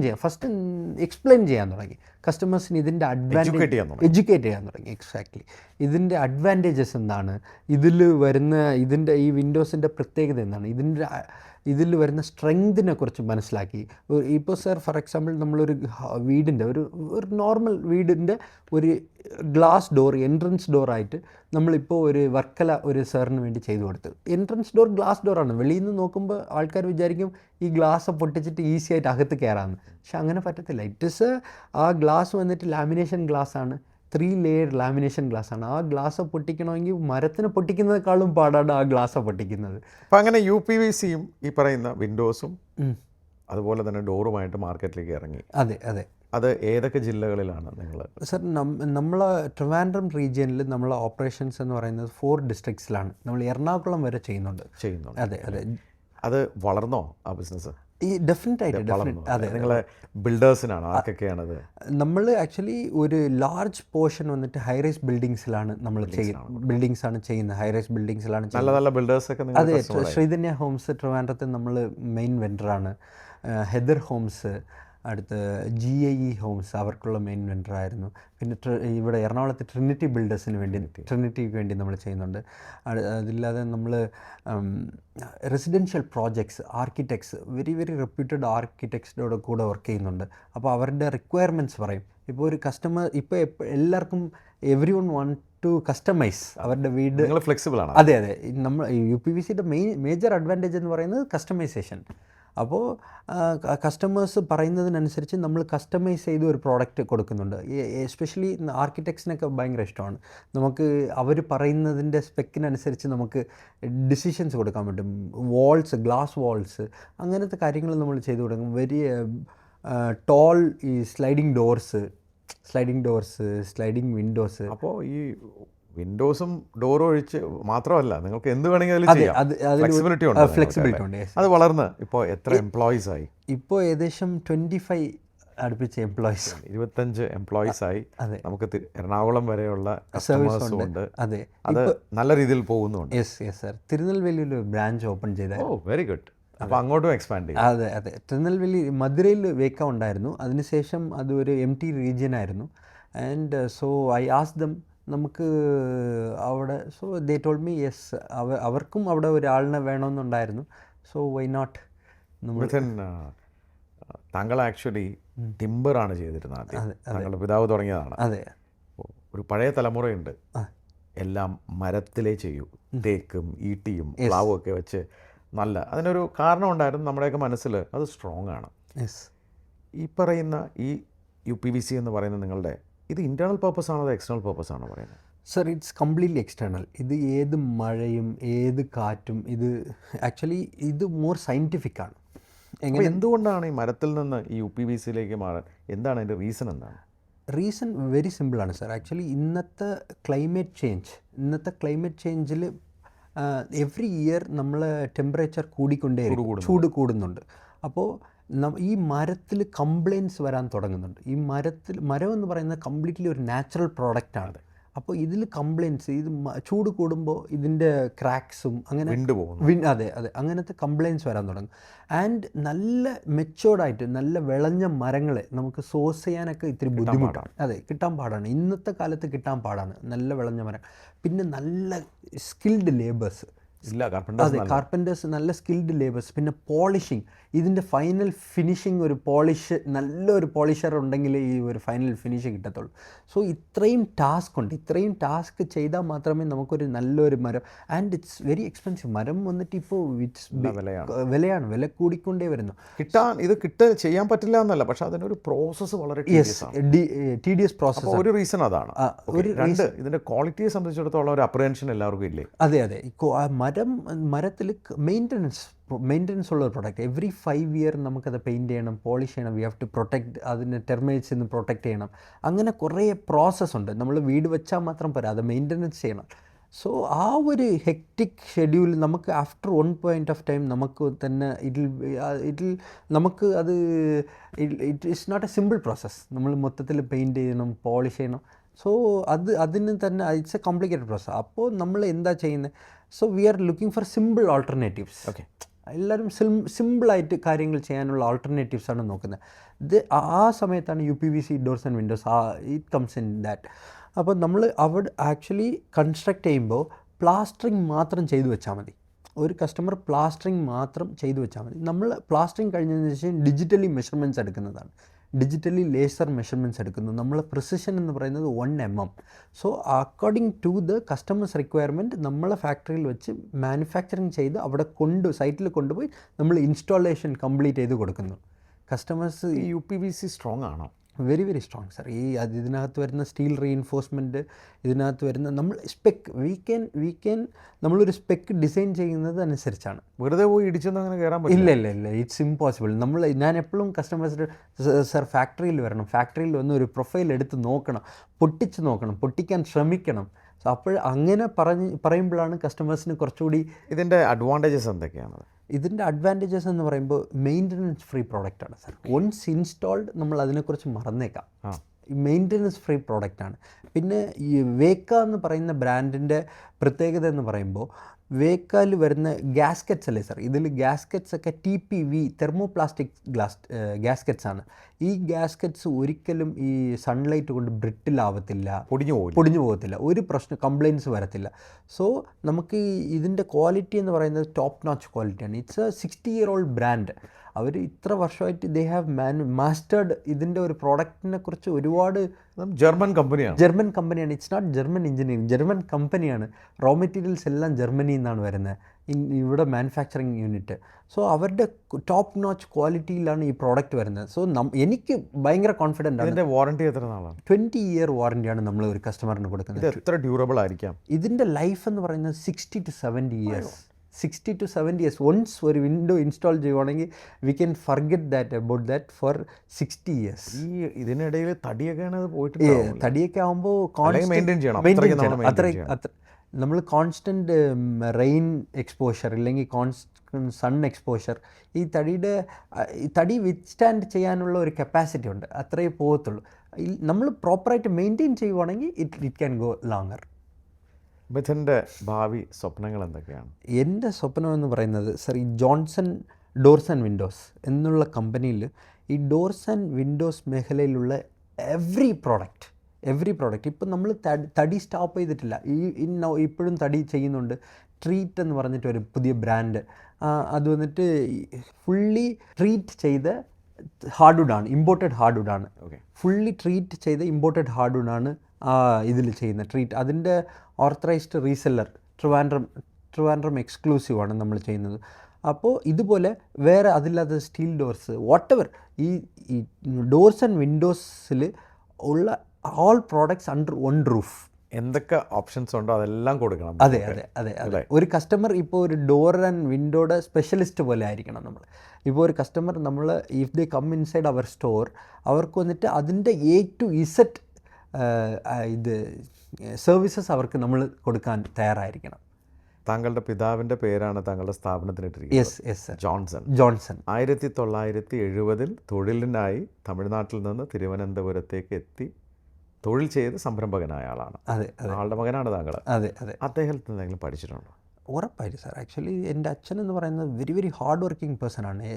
ചെയ്യാൻ തുടങ്ങി. കസ്റ്റമേഴ്സിന് ഇതിൻ്റെ എഡ്യൂക്കേറ്റ് ചെയ്യാൻ തുടങ്ങി. എക്സാക്ട്ലി ഇതിൻ്റെ അഡ്വാൻറ്റേജസ് എന്താണ്, ഈ വിൻഡോസിൻ്റെ പ്രത്യേകത എന്താണ്, ഇതിൽ വരുന്ന സ്ട്രെങ്തിനെ കുറിച്ച് മനസ്സിലാക്കി. ഇപ്പോൾ സാർ ഫോർ എക്സാമ്പിൾ നമ്മളൊരു വീടിൻ്റെ ഒരു നോർമൽ വീടിൻ്റെ ഒരു ഗ്ലാസ് ഡോർ, എൻട്രൻസ് ഡോറായിട്ട് നമ്മളിപ്പോൾ ഒരു വർക്കല ഒരു സാറിന് വേണ്ടി ചെയ്തു കൊടുത്തു. എൻട്രൻസ് ഡോർ ഗ്ലാസ് ഡോറാണ്. വെളിയിൽ നിന്ന് നോക്കുമ്പോൾ ആൾക്കാർ വിചാരിക്കും ഈ ഗ്ലാസ് പൊട്ടിച്ചിട്ട് ഈസി ആയിട്ട് അകത്ത് കയറാമെന്ന്. പക്ഷെ അങ്ങനെ പറ്റത്തില്ല. ആ ഗ്ലാസ് വന്നിട്ട് ലാമിനേഷൻ ഗ്ലാസ്സാണ്. 3 layer ലാമിനേഷൻ ഗ്ലാസ്സാണ്. ആ ഗ്ലാസ് പൊട്ടിക്കണമെങ്കിൽ മരത്തിന് പൊട്ടിക്കുന്നതിനേക്കാളും പാടാണ് ആ ഗ്ലാസ് പൊട്ടിക്കുന്നത്. അപ്പം അങ്ങനെ UPVCയും ഈ പറയുന്ന വിൻഡോസും അതുപോലെ തന്നെ ഡോറുമായിട്ട് മാർക്കറ്റിലേക്ക് ഇറങ്ങി. അതെ. അത് ഏതൊക്കെ ജില്ലകളിലാണ് നിങ്ങൾ? സർ, നമ്മളെ ട്രിവാൻഡ്രം റീജിയനിൽ നമ്മളെ ഓപ്പറേഷൻസ് എന്ന് പറയുന്നത് 4 districtsലാണ്. നമ്മൾ എറണാകുളം വരെ ചെയ്യുന്നുണ്ട്. അതെ. അത് വളർന്നോ ആ ബിസിനസ്? ഡെഫിനറ്റായിട്ട്. അതെ. നിങ്ങളെ ബിൽഡേഴ്സിനാണ്? ആർക്കൊക്കെയാണത്? നമ്മൾ ആക്ച്വലി ഒരു ലാർജ് പോർഷൻ വന്നിട്ട് ഹൈറൈസ് ബിൽഡിങ്സിലാണ് നമ്മൾ ചെയ്യുന്നത്. ഹൈറൈസ് ബിൽഡിങ്സിലാണ് നല്ല ബിൽഡേഴ്സൊക്കെ. അതെ. ശ്രീധന്യ ഹോംസ് ട്രിവാൻഡ്രത്തിൽ നമ്മൾ മെയിൻ വെൻഡറാണ്. ഹെദർ ഹോംസ്, അടുത്ത് GAE ഹോംസ് അവർക്കുള്ള മെയിൻ വെണ്ടറായിരുന്നു. പിന്നെ ഇവിടെ എറണാകുളത്ത് ട്രിനിറ്റി ബിൽഡേഴ്സിന് വേണ്ടി ട്രിനിറ്റിക്ക് വേണ്ടി നമ്മൾ ചെയ്യുന്നുണ്ട്. അതില്ലാതെ നമ്മൾ residential projects architects very reputed ആർക്കിടെക്ട്സിനോട് കൂടെ വർക്ക് ചെയ്യുന്നുണ്ട്. അപ്പോൾ അവരുടെ റിക്വയർമെൻറ്റ്സ് പറയും. ഇപ്പോൾ ഒരു കസ്റ്റമർ ഇപ്പോൾ എല്ലാവർക്കും എവരി വാണ്ട് ടു കസ്റ്റമൈസ് അവരുടെ വീട്. ഫ്ലെക്സിബിൾ ആണ്. അതെ നമ്മൾ UPVCയുടെ മേജർ അഡ്വാൻറ്റേജ് എന്ന് പറയുന്നത് കസ്റ്റമൈസേഷൻ. അപ്പോൾ കസ്റ്റമേഴ്സ് പറയുന്നതിനനുസരിച്ച് നമ്മൾ കസ്റ്റമൈസ് ചെയ്ത് ഒരു പ്രോഡക്റ്റ് കൊടുക്കുന്നുണ്ട്. എസ്പെഷ്യലി ആർക്കിടെക്ട്സിനൊക്കെ ഭയങ്കര ഇഷ്ടമാണ്. നമുക്ക് അവർ പറയുന്നതിൻ്റെ സ്പെക്കിനനുസരിച്ച് നമുക്ക് ഡിസിഷൻസ് കൊടുക്കാൻ പറ്റും. ഗ്ലാസ് വാൾസ് അങ്ങനത്തെ കാര്യങ്ങൾ നമ്മൾ ചെയ്തു കൊടുക്കും. വെരി ടോൾ ഈ സ്ലൈഡിങ് ഡോർസ്, സ്ലൈഡിങ് വിൻഡോസ്. അപ്പോൾ ഈ വിൻഡോസും ഡോറും ഒഴിച്ച് മാത്രമല്ല നിങ്ങൾക്ക് എന്ത് വേണമെങ്കിൽ അതിൽ ചെയ്യാം. ഫ്ലെക്സിബിലിറ്റി ഉണ്ട്. അത് വളർന്ന് ഇപ്പോൾ എത്ര എംപ്ലോയീസ് ആയി? ഇപ്പോൾ ഏകദേശം 25 അടുപ്പിച്ച് എംപ്ലോയീസ്, 25 എംപ്ലോയീസ് ആയി. നമുക്ക് എറണാകുളം വരെയുള്ള കസ്റ്റമേഴ്സും ഉണ്ട്. അത് നല്ല രീതിയിൽ പോകുന്നുണ്ട്. Yes sir. തിരുനെൽവേലിയിൽ ഒരു ബ്രാഞ്ച് ഓപ്പൺ ചെയ്താൽ. Very good. അപ്പോൾ അങ്ങോട്ടും എക്സ്പാൻഡ് ചെയ്യും. അതെ തിരുനെൽവേലി മധുരയിൽ വേക്ക ഉണ്ടായിരുന്നു. അതിനുശേഷം അതൊരു empty region ആയിരുന്നു. And so I asked them നമുക്ക് അവിടെ. So they told me yes, അവർക്കും അവിടെ ഒരാളിനെ വേണമെന്നുണ്ടായിരുന്നു. So why not. താങ്കൾ ആക്ച്വലി ടിമ്പറാണ് ചെയ്തിരുന്നത് ആദ്യം. താങ്കളുടെ പിതാവ് തുടങ്ങിയതാണ്. അതെ. ഒരു പഴയ തലമുറയുണ്ട്, എല്ലാം മരത്തിലേ ചെയ്യൂ. തേക്കും ഈട്ടിയും പ്ലാവും ഒക്കെ വെച്ച് നല്ല. അതിനൊരു കാരണം ഉണ്ടായിരുന്നു നമ്മുടെയൊക്കെ മനസ്സിൽ. അത് സ്ട്രോങ് ആണ്. ഈ പറയുന്ന ഈ UPVC എന്ന് പറയുന്നത് നിങ്ങളുടെ ഇത് ഇൻറ്റേർണൽ പർപ്പസ് ആണോ അതോ എക്സ്റ്റേണൽ പർപ്പസ് ആണോ പറയുന്നത്? Sir, it's completely external. ഇത് ഏത് മഴയും ഏത് കാറ്റും ഇത് ആക്ച്വലി ഇത് മോർ സയൻറ്റിഫിക് ആണ്. എന്തുകൊണ്ടാണ് ഈ മരത്തിൽ നിന്ന് ഈ UPVCയിലേക്ക് മാറാൻ? എന്താണ് അതിൻ്റെ റീസൺ? എന്താണ് റീസൺ? വെരി സിമ്പിളാണ് സർ. ആക്ച്വലി ഇന്നത്തെ ക്ലൈമറ്റ് ചേഞ്ചിൽ എവറി ഇയർ നമ്മൾ ടെമ്പറേച്ചർ കൂടിക്കൊണ്ടേയിരിക്കും, ചൂട് കൂടുന്നുണ്ട്. അപ്പോൾ ഈ മരത്തിൽ കംപ്ലയിൻസ് വരാൻ തുടങ്ങുന്നുണ്ട്. ഈ മരം എന്ന് പറയുന്നത് കംപ്ലീറ്റ്ലി ഒരു നാച്ചുറൽ പ്രോഡക്റ്റാണ്. അപ്പോൾ ഇതിൽ കംപ്ലയിൻസ്, ഇത് ചൂട് കൂടുമ്പോൾ ഇതിൻ്റെ ക്രാക്സും അങ്ങനെ അതെ അങ്ങനത്തെ കംപ്ലയിൻസ് വരാൻ തുടങ്ങും. ആൻഡ് നല്ല മെച്ചോർഡായിട്ട് നല്ല വിളഞ്ഞ മരങ്ങളെ നമുക്ക് സോഴ്സ് ചെയ്യാനൊക്കെ ഇത്തിരി ബുദ്ധിമുട്ടാണ്. കിട്ടാൻ പാടാണ്. ഇന്നത്തെ കാലത്ത് കിട്ടാൻ പാടാണ് നല്ല വിളഞ്ഞ മരം. പിന്നെ നല്ല സ്കിൽഡ് ലേബേഴ്സ് ഇല്ല. കാർപ്പൻറ്റേഴ്സ് നല്ല സ്കിൽഡ് ലേബേഴ്സ്. പിന്നെ പോളിഷിങ്, ഇതിൻ്റെ ഫൈനൽ ഫിനിഷിങ്, ഒരു നല്ലൊരു പോളിഷർ ഉണ്ടെങ്കിൽ ഈ ഒരു ഫൈനൽ ഫിനിഷ് കിട്ടത്തുള്ളൂ. സോ ഇത്രയും ടാസ്ക് ചെയ്താൽ മാത്രമേ നമുക്കൊരു നല്ലൊരു മരം. And it's very expensive. മരം വന്നിട്ട് ഇപ്പോൾ വിലയാണ്, വില കൂടിക്കൊണ്ടേ വരുന്നു. ചെയ്യാൻ പറ്റില്ല എന്നല്ല, പക്ഷെ അതിനൊരു പ്രോസസ്സ് വളരെ tedious പ്രോസസ്സ്. ഒരു റീസൺ അതാണ്. ഇതിൻ്റെ ക്വാളിറ്റിയെ സംബന്ധിച്ചിടത്തോളം ഒരു അപ്രഹെൻഷൻ എല്ലാവർക്കും ഇല്ലേ? അതെ മരത്തിൽ മെയിൻ്റനൻസ് ഉള്ള ഒരു പ്രൊഡക്റ്റ്. എവറി 5 ഇയർ നമുക്കത് പെയിൻറ്റ് ചെയ്യണം, പോളിഷ് ചെയ്യണം. വി ഹാവ് ടു പ്രൊട്ടക്റ്റ്, അതിന് ടെർമൈറ്റ്സിൽ നിന്ന് പ്രൊട്ടക്റ്റ് ചെയ്യണം. അങ്ങനെ കുറേ പ്രോസസ്സ് ഉണ്ട്. നമ്മൾ വീട് വെച്ചാൽ മാത്രം പോരാ, അത് മെയിൻ്റനൻസ് ചെയ്യണം. സോ ആ ഒരു ഹെക്റ്റിക് ഷെഡ്യൂൾ നമുക്ക് ആഫ്റ്റർ 1 point of time നമുക്ക് തന്നെ നമുക്ക് അത് it is not a simple process. നമ്മൾ മൊത്തത്തിൽ പെയിൻറ്റ് ചെയ്യണം, പോളിഷ് ചെയ്യണം. സോ അതിന് തന്നെ ഇറ്റ്സ് എ കോംപ്ലിക്കേറ്റഡ് പ്രോസസ്സ്. അപ്പോൾ നമ്മൾ എന്താ ചെയ്യുന്നത്? So we are looking for simple alternatives. എല്ലാവരും സിമ്പിളായിട്ട് കാര്യങ്ങൾ ചെയ്യാനുള്ള ആൾട്ടർനേറ്റീവ്സാണ് നോക്കുന്നത്. ആ സമയത്താണ് UPVC doors and Windows it comes in that. അപ്പോൾ നമ്മൾ അവിടെ ആക്ച്വലി കൺസ്ട്രക്ട് ചെയ്യുമ്പോൾ പ്ലാസ്റ്ററിങ് മാത്രം ചെയ്തു വെച്ചാൽ മതി. ഒരു കസ്റ്റമർ പ്ലാസ്റ്ററിങ് മാത്രം ചെയ്തു വെച്ചാൽ മതി. നമ്മൾ പ്ലാസ്റ്ററിങ് കഴിഞ്ഞതിന് ശേഷം ഡിജിറ്റലി മെഷർമെൻറ്റ്സ് എടുക്കുന്നതാണ്. ഡിജിറ്റലി ലേസർ മെഷർമെൻറ്റ്സ് എടുക്കുന്നു. നമ്മൾ പ്രിസിഷൻ എന്ന് പറയുന്നത് 1 mm. So according to the customers requirement നമ്മളെ ഫാക്ടറിയിൽ വെച്ച് മാനുഫാക്ചറിങ് ചെയ്ത് അവിടെ സൈറ്റിൽ കൊണ്ടുപോയി നമ്മൾ ഇൻസ്റ്റാളേഷൻ കംപ്ലീറ്റ് ചെയ്ത് കൊടുക്കുന്നു. കസ്റ്റമേഴ്സ് ഈ UPVC സ്ട്രോങ് ആണോ? Very strong sir. ഇതിനകത്ത് വരുന്ന സ്റ്റീൽ റീഇൻഫോഴ്സ്മെൻറ്റ്, ഇതിനകത്ത് വരുന്ന നമ്മൾ വി ക്യാൻ നമ്മളൊരു സ്പെക്ക് ഡിസൈൻ ചെയ്യുന്നത് അനുസരിച്ചാണ്. വെറുതെ പോയി ഇടിച്ചൊന്നും അങ്ങനെ കയറാൻ പറ്റില്ല. ഇല്ല ഇറ്റ്സ് ഇമ്പോസിബിൾ. ഞാൻ എപ്പോഴും കസ്റ്റമേഴ്സിൻ്റെ സർ ഫാക്ടറിയിൽ വരണം, ഫാക്ടറിയിൽ വന്ന് ഒരു പ്രൊഫൈൽ എടുത്ത് നോക്കണം, പൊട്ടിച്ച് നോക്കണം, പൊട്ടിക്കാൻ ശ്രമിക്കണം. സോ അപ്പോൾ അങ്ങനെ പറയുമ്പോഴാണ് കസ്റ്റമേഴ്സിന് കുറച്ചുകൂടി. ഇതിൻ്റെ അഡ്വാൻറ്റേജസ് എന്തൊക്കെയാണ്? ഇതിൻ്റെ അഡ്വാൻറ്റേജസ് എന്ന് പറയുമ്പോൾ മെയിൻ്റനൻസ് ഫ്രീ പ്രോഡക്റ്റാണ് സർ. വൺസ് ഇൻസ്റ്റാൾഡ് നമ്മൾ അതിനെക്കുറിച്ച് മറന്നേക്കാം. മെയിൻ്റനൻസ് ഫ്രീ പ്രോഡക്റ്റാണ്. പിന്നെ ഈ വേക്ക എന്ന് പറയുന്ന ബ്രാൻഡിൻ്റെ പ്രത്യേകത എന്ന് പറയുമ്പോൾ വേക്കാൽ വരുന്ന ഗ്യാസ്കറ്റ്സ് അല്ലേ സാർ, ഇതിൽ ഗ്യാസ്കറ്റ്സ് ഒക്കെ TPV തെർമോപ്ലാസ്റ്റിക് ഗ്യാസ്കറ്റ്സ് ആണ്. ഈ ഗ്യാസ്കറ്റ്സ് ഒരിക്കലും ഈ സൺലൈറ്റ് കൊണ്ട് ബ്രിട്ടിലാവത്തില്ല, പൊടിഞ്ഞു പോകത്തില്ല, ഒരു പ്രശ്നം കംപ്ലയിൻസ് വരത്തില്ല. സോ നമുക്ക് ഇതിൻ്റെ ക്വാളിറ്റി എന്ന് പറയുന്നത് ടോപ്പ് നോച്ച് ക്വാളിറ്റിയാണ്. It's a 60-year-old brand. അവർ ഇത്ര വർഷമായിട്ട് ദേ ഹാവ് മാസ്റ്റേർഡ് ഇതിൻ്റെ ഒരു പ്രോഡക്റ്റിനെ കുറിച്ച് ഒരുപാട്. ജർമ്മൻ കമ്പനിയാണ്. It's not German engineering, German കമ്പനിയാണ്. റോ മെറ്റീരിയൽസ് എല്ലാം ജർമ്മനിയിൽ നിന്നാണ് വരുന്നത്, ഇവിടെ മാനുഫാക്ചറിങ് യൂണിറ്റ്. സോ അവരുടെ ടോപ്പ് നോച്ച് ക്വാളിറ്റിയിലാണ് ഈ പ്രോഡക്റ്റ് വരുന്നത്. സോ എനിക്ക് ഭയങ്കര കോൺഫിഡൻ്റ് ആണ്. ഇതിൻ്റെ വാറണ്ടി എത്ര നാളാണ്? 20-year വാറണ്ടിയാണ് നമ്മൾ ഒരു കസ്റ്റമറിന് കൊടുക്കുന്നത്. എത്ര ഡ്യൂറബിൾ ആയിരിക്കാം? ഇതിൻ്റെ ലൈഫ് എന്ന് പറയുന്നത് 60 to 70 years. 60 to 70 years. Once ഒരു വിൻഡോ ഇൻസ്റ്റാൾ ചെയ്യുവാണെങ്കിൽ we can forget that about that for 60 years. ഈ ഇതിനിടയിൽ തടിയൊക്കെയാണ് പോയിട്ട്, തടിയൊക്കെ ആകുമ്പോൾ മെയിൻറ്റെയിൻ ചെയ്യണം. അത്ര നമ്മൾ കോൺസ്റ്റൻറ്റ് റെയിൻ എക്സ്പോഷർ ഇല്ലെങ്കിൽ കോൺസ്റ്റൻറ്റ് സൺ എക്സ്പോഷർ, ഈ തടി വിത്ത്സ്റ്റാൻഡ് ചെയ്യാനുള്ള ഒരു കപ്പാസിറ്റി ഉണ്ട്, അത്രയേ പോകത്തുള്ളൂ. നമ്മൾ പ്രോപ്പറായിട്ട് മെയിൻറ്റെയിൻ ചെയ്യുവാണെങ്കിൽ ഇറ്റ് ക്യാൻ ഗോ ലോങ്ങർ. മിഥുൻ്റെ ഭാവി സ്വപ്നങ്ങൾ എന്തൊക്കെയാണ്? എൻ്റെ സ്വപ്നം എന്ന് പറയുന്നത് സർ, ഈ ജോൺസൺ ഡോർസ് ആൻഡ് വിൻഡോസ് എന്നുള്ള കമ്പനിയിൽ ഈ ഡോർസ് ആൻഡ് വിൻഡോസ് മേഖലയിലുള്ള എവ്രി പ്രോഡക്റ്റ് ഇപ്പം നമ്മൾ തടി സ്റ്റോപ്പ് ചെയ്തിട്ടില്ല. ഇപ്പോഴും തടി ചെയ്യുന്നുണ്ട്. ട്രീറ്റ് എന്ന് പറഞ്ഞിട്ട് ഒരു പുതിയ ബ്രാൻഡ്, അത് വന്നിട്ട് ഫുള്ളി ട്രീറ്റ് ചെയ്ത ഹാർഡ്വുഡാണ്, ഇമ്പോർട്ടഡ് ഹാർഡ്വുഡാണ്. ഫുള്ളി ട്രീറ്റ് ചെയ്ത ഇമ്പോർട്ടഡ് ഹാർഡ്വുഡാണ് ഇതിൽ ചെയ്യുന്ന ട്രീറ്റ്. അതിൻ്റെ ഓർത്തറൈസ്ഡ് റീസെല്ലർ ട്രിവാൻഡ്രം എക്സ്ക്ലൂസീവാണ് നമ്മൾ ചെയ്യുന്നത്. അപ്പോൾ ഇതുപോലെ വേറെ അതില്ലാത്ത സ്റ്റീൽ ഡോർസ് വാട്ടെവർ, ഈ ഡോർസ് ആൻഡ് വിൻഡോസിൽ ഉള്ള all products under one roof. എന്തൊക്കെ ഓപ്ഷൻസ് ഉണ്ടോ അതെല്ലാം കൊടുക്കണം. അതെ. ഒരു കസ്റ്റമർ ഇപ്പോൾ ഒരു ഡോർ ആൻഡ് വിൻഡോയുടെ സ്പെഷ്യലിസ്റ്റ് പോലെ ആയിരിക്കണം നമ്മൾ. ഇപ്പോൾ ഒരു കസ്റ്റമർ നമ്മൾ if they come inside our store, അവർക്ക് വന്നിട്ട് അതിൻ്റെ A to Z ഇത് സർവീസസ് അവർക്ക് നമ്മൾ കൊടുക്കാൻ തയ്യാറായിരിക്കണം. താങ്കളുടെ പിതാവിൻ്റെ പേരാണ് താങ്കളുടെ സ്ഥാപനത്തിനിട്ടിരിക്കുന്നത്, ജോൺസൺ. 1970 തൊഴിലിനായി തമിഴ്നാട്ടിൽ നിന്ന് തിരുവനന്തപുരത്തേക്ക് എത്തി തൊഴിൽ ചെയ്ത് സംരംഭകനായ ആളാണ്. ആളുടെ മകനാണ് താങ്കൾ. അദ്ദേഹത്തിൽ എന്തെങ്കിലും പഠിച്ചിട്ടുണ്ടോ? ഉറപ്പായിട്ട് സാർ. ആക്ച്വലി എൻ്റെ അച്ഛൻ എന്ന് പറയുന്നത് വെരി ഹാർഡ് വർക്കിംഗ് പേഴ്സൺ ആണ്.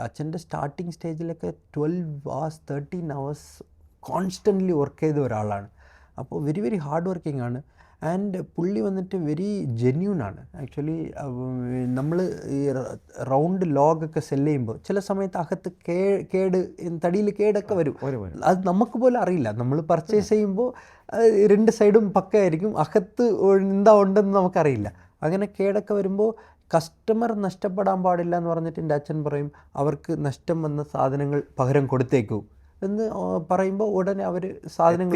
അച്ഛൻ്റെ സ്റ്റാർട്ടിങ് സ്റ്റേജിലൊക്കെ 12 hours 13 hours കോൺസ്റ്റൻ്റ്ലി വർക്ക് ചെയ്ത ഒരാളാണ്. അപ്പോൾ വെരി ഹാർഡ് വർക്കിംഗ് ആണ്. ആൻഡ് പുള്ളി വന്നിട്ട് വെരി ജെന്യൂൻ ആണ്. ആക്ച്വലി നമ്മൾ ഈ റൗണ്ട് ലോഗൊക്കെ സെല് ചെയ്യുമ്പോൾ ചില സമയത്ത് അകത്ത് തടിയിൽ കേടൊക്കെ വരും. അത് നമുക്ക് പോലും അറിയില്ല. നമ്മൾ പർച്ചേസ് ചെയ്യുമ്പോൾ 2 സൈഡും പക്കയായിരിക്കും, അകത്ത് എന്താ ഉണ്ടെന്ന് നമുക്കറിയില്ല. അങ്ങനെ കേടൊക്കെ വരുമ്പോൾ കസ്റ്റമർ നഷ്ടപ്പെടാൻ പാടില്ല എന്ന് പറഞ്ഞിട്ട് എൻ്റെ അച്ഛൻ പറയും, അവർക്ക് നഷ്ടം വന്ന സാധനങ്ങൾ പകരം കൊടുത്തേക്കൂ എന്ന് പറയുമ്പോൾ ഉടനെ അവർ സാധനങ്ങൾ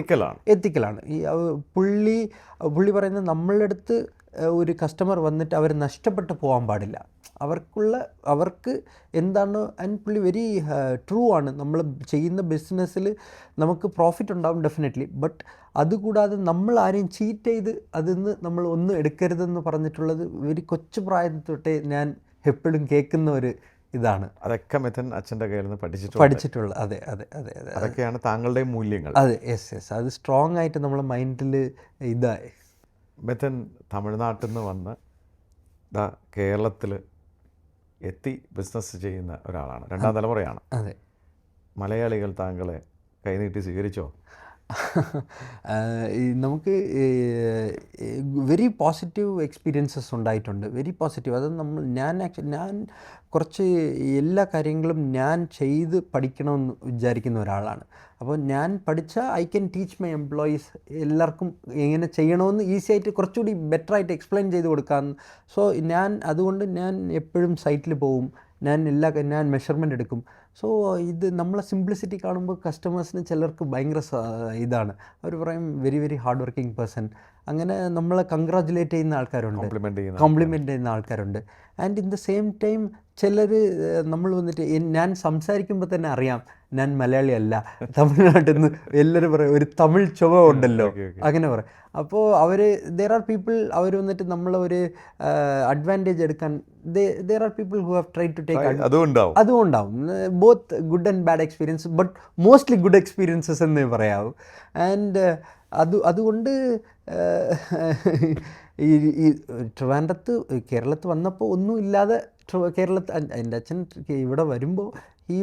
എത്തിക്കലാണ്. ഈ പുള്ളി പറയുന്നത് നമ്മളുടെ അടുത്ത് ഒരു കസ്റ്റമർ വന്നിട്ട് അവർ നഷ്ടപ്പെട്ട് പോകാൻ പാടില്ല, അവർക്ക് എന്താണ്. ആൻഡ് പുള്ളി വെരി ട്രൂ ആണ്. നമ്മൾ ചെയ്യുന്ന ബിസിനസ്സിൽ നമുക്ക് പ്രോഫിറ്റ് ഉണ്ടാവും ഡെഫിനറ്റ്ലി, ബട്ട് അതുകൂടാതെ നമ്മൾ ആരെയും ചീറ്റ് ചെയ്ത് അതിന്ന് നമ്മൾ ഒന്നും എടുക്കരുതെന്ന് പറഞ്ഞിട്ടുള്ളത് വെരി കൊച്ചു പ്രായം തൊട്ടേ ഞാൻ എപ്പോഴും കേൾക്കുന്ന ഒരു ഇതാണ്. അതൊക്കെ മിഥുൻ അച്ഛൻ്റെ കയ്യിൽ നിന്ന് പഠിച്ചിട്ടുള്ളത്. അതെ. അതൊക്കെയാണ് താങ്കളുടെ മൂല്യങ്ങൾ. അതെ, യെസ്. അത് സ്ട്രോങ് ആയിട്ട് നമ്മളെ മൈൻഡിൽ ഇതായി. മിഥുൻ തമിഴ്നാട്ടിൽ നിന്ന് വന്ന് കേരളത്തിൽ എത്തി ബിസിനസ് ചെയ്യുന്ന ഒരാളാണ്, 2ാം തലമുറയാണ്. അതെ. മലയാളികൾ താങ്കളെ കൈനീട്ടി സ്വീകരിച്ചോ? നമുക്ക് വെരി പോസിറ്റീവ് എക്സ്പീരിയൻസസ് ഉണ്ടായിട്ടുണ്ട്, വെരി പോസിറ്റീവ്. അത് ഞാൻ കുറച്ച് എല്ലാ കാര്യങ്ങളും ഞാൻ ചെയ്ത് പഠിക്കണമെന്ന് വിചാരിക്കുന്ന ഒരാളാണ്. അപ്പോൾ ഞാൻ പഠിച്ച I can teach my employees എല്ലാവർക്കും എങ്ങനെ ചെയ്യണമെന്ന് ഈസി ആയിട്ട് കുറച്ചുകൂടി ബെറ്ററായിട്ട് എക്സ്പ്ലെയിൻ ചെയ്ത് കൊടുക്കാം. സോ അതുകൊണ്ട് ഞാൻ എപ്പോഴും സൈറ്റിൽ പോവും, ഞാൻ മെഷർമെൻ്റ് എടുക്കും. സോ ഇത് നമ്മളെ സിംപ്ലിസിറ്റി കാണുമ്പോൾ കസ്റ്റമേഴ്സിന് ചിലർക്ക് ഭയങ്കര ഇതാണ്. അവർ പറയും വെരി ഹാർഡ് വർക്കിംഗ് പേഴ്സൺ. അങ്ങനെ നമ്മളെ കൺഗ്രാജുലേറ്റ് ചെയ്യുന്ന ആൾക്കാരുണ്ട്, കോംപ്ലിമെൻ്റ് ചെയ്യുന്ന ആൾക്കാരുണ്ട്. And in the same time ചിലർ നമ്മൾ വന്നിട്ട് ഞാൻ സംസാരിക്കുമ്പോൾ തന്നെ അറിയാം ഞാൻ മലയാളി അല്ല, തമിഴ്നാട്ടിൽ നിന്ന് എല്ലാവരും പറയും ഒരു തമിഴ് ചുവ ഉണ്ടല്ലോ, അങ്ങനെ പറയും. അപ്പോൾ there are people അവർ വന്നിട്ട് നമ്മളൊരു അഡ്വാൻറ്റേജ് എടുക്കാൻ there are people who have tried to take അതും ഉണ്ടാവും. Both good and bad experience, but mostly good experiences എന്നേ പറയാവൂ. ആൻഡ് അതുകൊണ്ട് ഈ ഈ ട്രിവാൻഡ്രത്ത് കേരളത്തിൽ വന്നപ്പോൾ ഒന്നും ഇല്ലാതെ എൻ്റെ അച്ഛൻ ഇവിടെ വരുമ്പോൾ he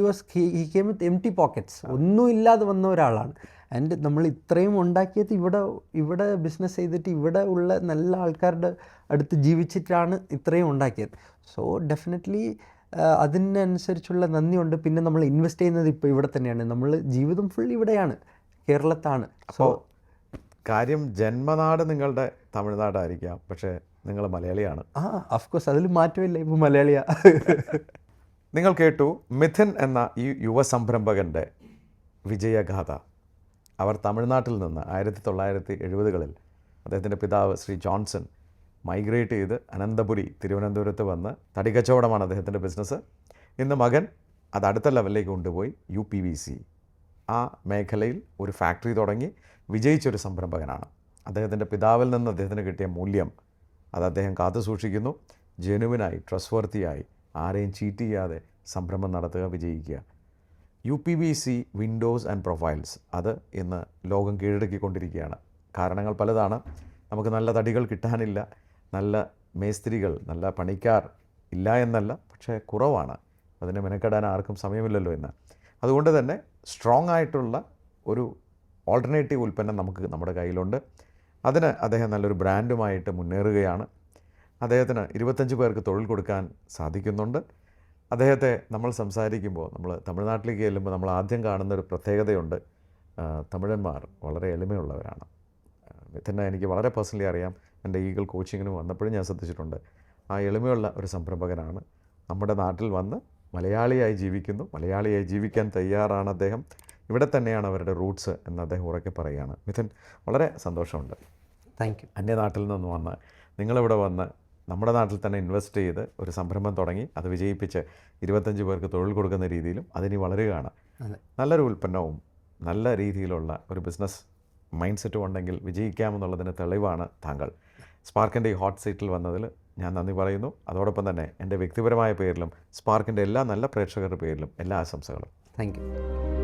came with empty pockets, ഒന്നും ഇല്ലാതെ വന്ന ഒരാളാണ്. ആൻഡ് നമ്മൾ ഇത്രയും ഉണ്ടാക്കിയത് ഇവിടെ ബിസിനസ് ചെയ്തിട്ട് ഇവിടെ ഉള്ള നല്ല ആൾക്കാരുടെ അടുത്ത് ജീവിച്ചിട്ടാണ് ഇത്രയും ഉണ്ടാക്കിയത്. സോ ഡെഫിനറ്റ്ലി അതിനനുസരിച്ചുള്ള നന്ദിയുണ്ട്. പിന്നെ നമ്മൾ ഇൻവെസ്റ്റ് ചെയ്യുന്നത് ഇപ്പോൾ ഇവിടെ തന്നെയാണ്, നമ്മൾ ജീവിതം ഫുൾ ഇവിടെയാണ്, കേരളത്താണ്. സോ കാര്യം ജന്മനാട് നിങ്ങളുടെ തമിഴ്നാടായിരിക്കാം, പക്ഷേ നിങ്ങൾ മലയാളിയാണ്. അഫ്കോഴ്സ് അതിൽ മാറ്റമില്ല, ഇപ്പോൾ മലയാളിയാ. നിങ്ങൾ കേട്ടു മിഥുൻ എന്ന ഈ യുവ സംരംഭകൻ്റെ വിജയഗാഥ. അവർ തമിഴ്നാട്ടിൽ നിന്ന് 1970-കളിൽ അദ്ദേഹത്തിൻ്റെ പിതാവ് ശ്രീ ജോൺസൺ മൈഗ്രേറ്റ് ചെയ്ത് അനന്തപുരി തിരുവനന്തപുരത്ത് വന്ന് തടിക്കച്ചവടമാണ് അദ്ദേഹത്തിൻ്റെ ബിസിനസ്. ഇന്ന് മകൻ അത് അടുത്ത ലെവലിലേക്ക് കൊണ്ടുപോയി UPVC ആ മേഖലയിൽ ഒരു ഫാക്ടറി തുടങ്ങി വിജയിച്ചൊരു സംരംഭകനാണ്. അദ്ദേഹത്തിൻ്റെ പിതാവിൽ നിന്ന് അദ്ദേഹത്തിന് കിട്ടിയ മൂല്യം അത് അദ്ദേഹം കാത്തു സൂക്ഷിക്കുന്നു. ജെനുവിനായി, ട്രസ്റ്റ്വർത്തിയായി, ആരെയും ചീറ്റ് ചെയ്യാതെ സംരംഭം നടത്തുക, വിജയിക്കുക. UPVC വിൻഡോസ് ആൻഡ് പ്രൊഫൈൽസ് അത് ഇന്ന് ലോകം കീഴടക്കിക്കൊണ്ടിരിക്കുകയാണ്. കാരണങ്ങൾ പലതാണ്. നമുക്ക് നല്ല തടികൾ കിട്ടാനില്ല, നല്ല മേസ്ത്രികൾ, നല്ല പണിക്കാർ ഇല്ല എന്നല്ല, പക്ഷേ കുറവാണ്. അതിനെ മെനക്കെടാൻ ആർക്കും സമയമില്ലല്ലോ എന്ന്. അതുകൊണ്ട് തന്നെ സ്ട്രോങ് ആയിട്ടുള്ള ഒരു ഓൾട്ടർനേറ്റീവ് ഉൽപ്പന്നം നമുക്ക് നമ്മുടെ കയ്യിലുണ്ട്. അതിന് അദ്ദേഹം നല്ലൊരു ബ്രാൻഡുമായിട്ട് മുന്നേറുകയാണ്. അദ്ദേഹത്തിന് 25 പേർക്ക് തൊഴിൽ കൊടുക്കാൻ സാധിക്കുന്നുണ്ട്. അദ്ദേഹത്തെ നമ്മൾ സംസാരിക്കുമ്പോൾ, നമ്മൾ തമിഴ്നാട്ടിലേക്ക് ചെല്ലുമ്പോൾ നമ്മൾ ആദ്യം കാണുന്നൊരു പ്രത്യേകതയുണ്ട്. തമിഴന്മാർ വളരെ എളിമയുള്ളവരാണ്. മിഥുനെ എനിക്ക് വളരെ പേഴ്സണലി അറിയാം. എൻ്റെ ഈഗിൾ കോച്ചിങ്ങിന് വന്നപ്പോഴും ഞാൻ ശ്രദ്ധിച്ചിട്ടുണ്ട്. ആ എളിമയുള്ള ഒരു സംരംഭകനാണ്. നമ്മുടെ നാട്ടിൽ വന്ന് മലയാളിയായി ജീവിക്കുന്നു, മലയാളിയായി ജീവിക്കാൻ തയ്യാറാണ് അദ്ദേഹം. ഇവിടെ തന്നെയാണ് അവരുടെ റൂട്ട്സ് എന്ന് അദ്ദേഹം ഉറക്കെ പറയുകയാണ്. മിഥുൻ, വളരെ സന്തോഷമുണ്ട്. Thank you. അന്യനാട്ടിൽ നിന്ന് വന്ന് നിങ്ങളിവിടെ വന്ന് നമ്മുടെ നാട്ടിൽ തന്നെ ഇൻവെസ്റ്റ് ചെയ്ത് ഒരു സംരംഭം തുടങ്ങി അത് വിജയിപ്പിച്ച് 25 പേർക്ക് തൊഴിൽ കൊടുക്കുന്ന രീതിയിലും അതിനി വളരുകയാണ്. നല്ലൊരു ഉൽപ്പന്നവും നല്ല രീതിയിലുള്ള ഒരു ബിസിനസ് മൈൻഡ് സെറ്റും ഉണ്ടെങ്കിൽ വിജയിക്കാമെന്നുള്ളതിന് തെളിവാണ് താങ്കൾ. സ്പാർക്കിൻ്റെ ഈ ഹോട്ട് സീറ്റിൽ വന്നതിൽ ഞാൻ നന്ദി പറയുന്നു. അതോടൊപ്പം തന്നെ എൻ്റെ വ്യക്തിപരമായ പേരിലും സ്പാർക്കിൻ്റെ എല്ലാ നല്ല പ്രേക്ഷകരുടെ പേരിലും എല്ലാ ആശംസകളും. Thank you.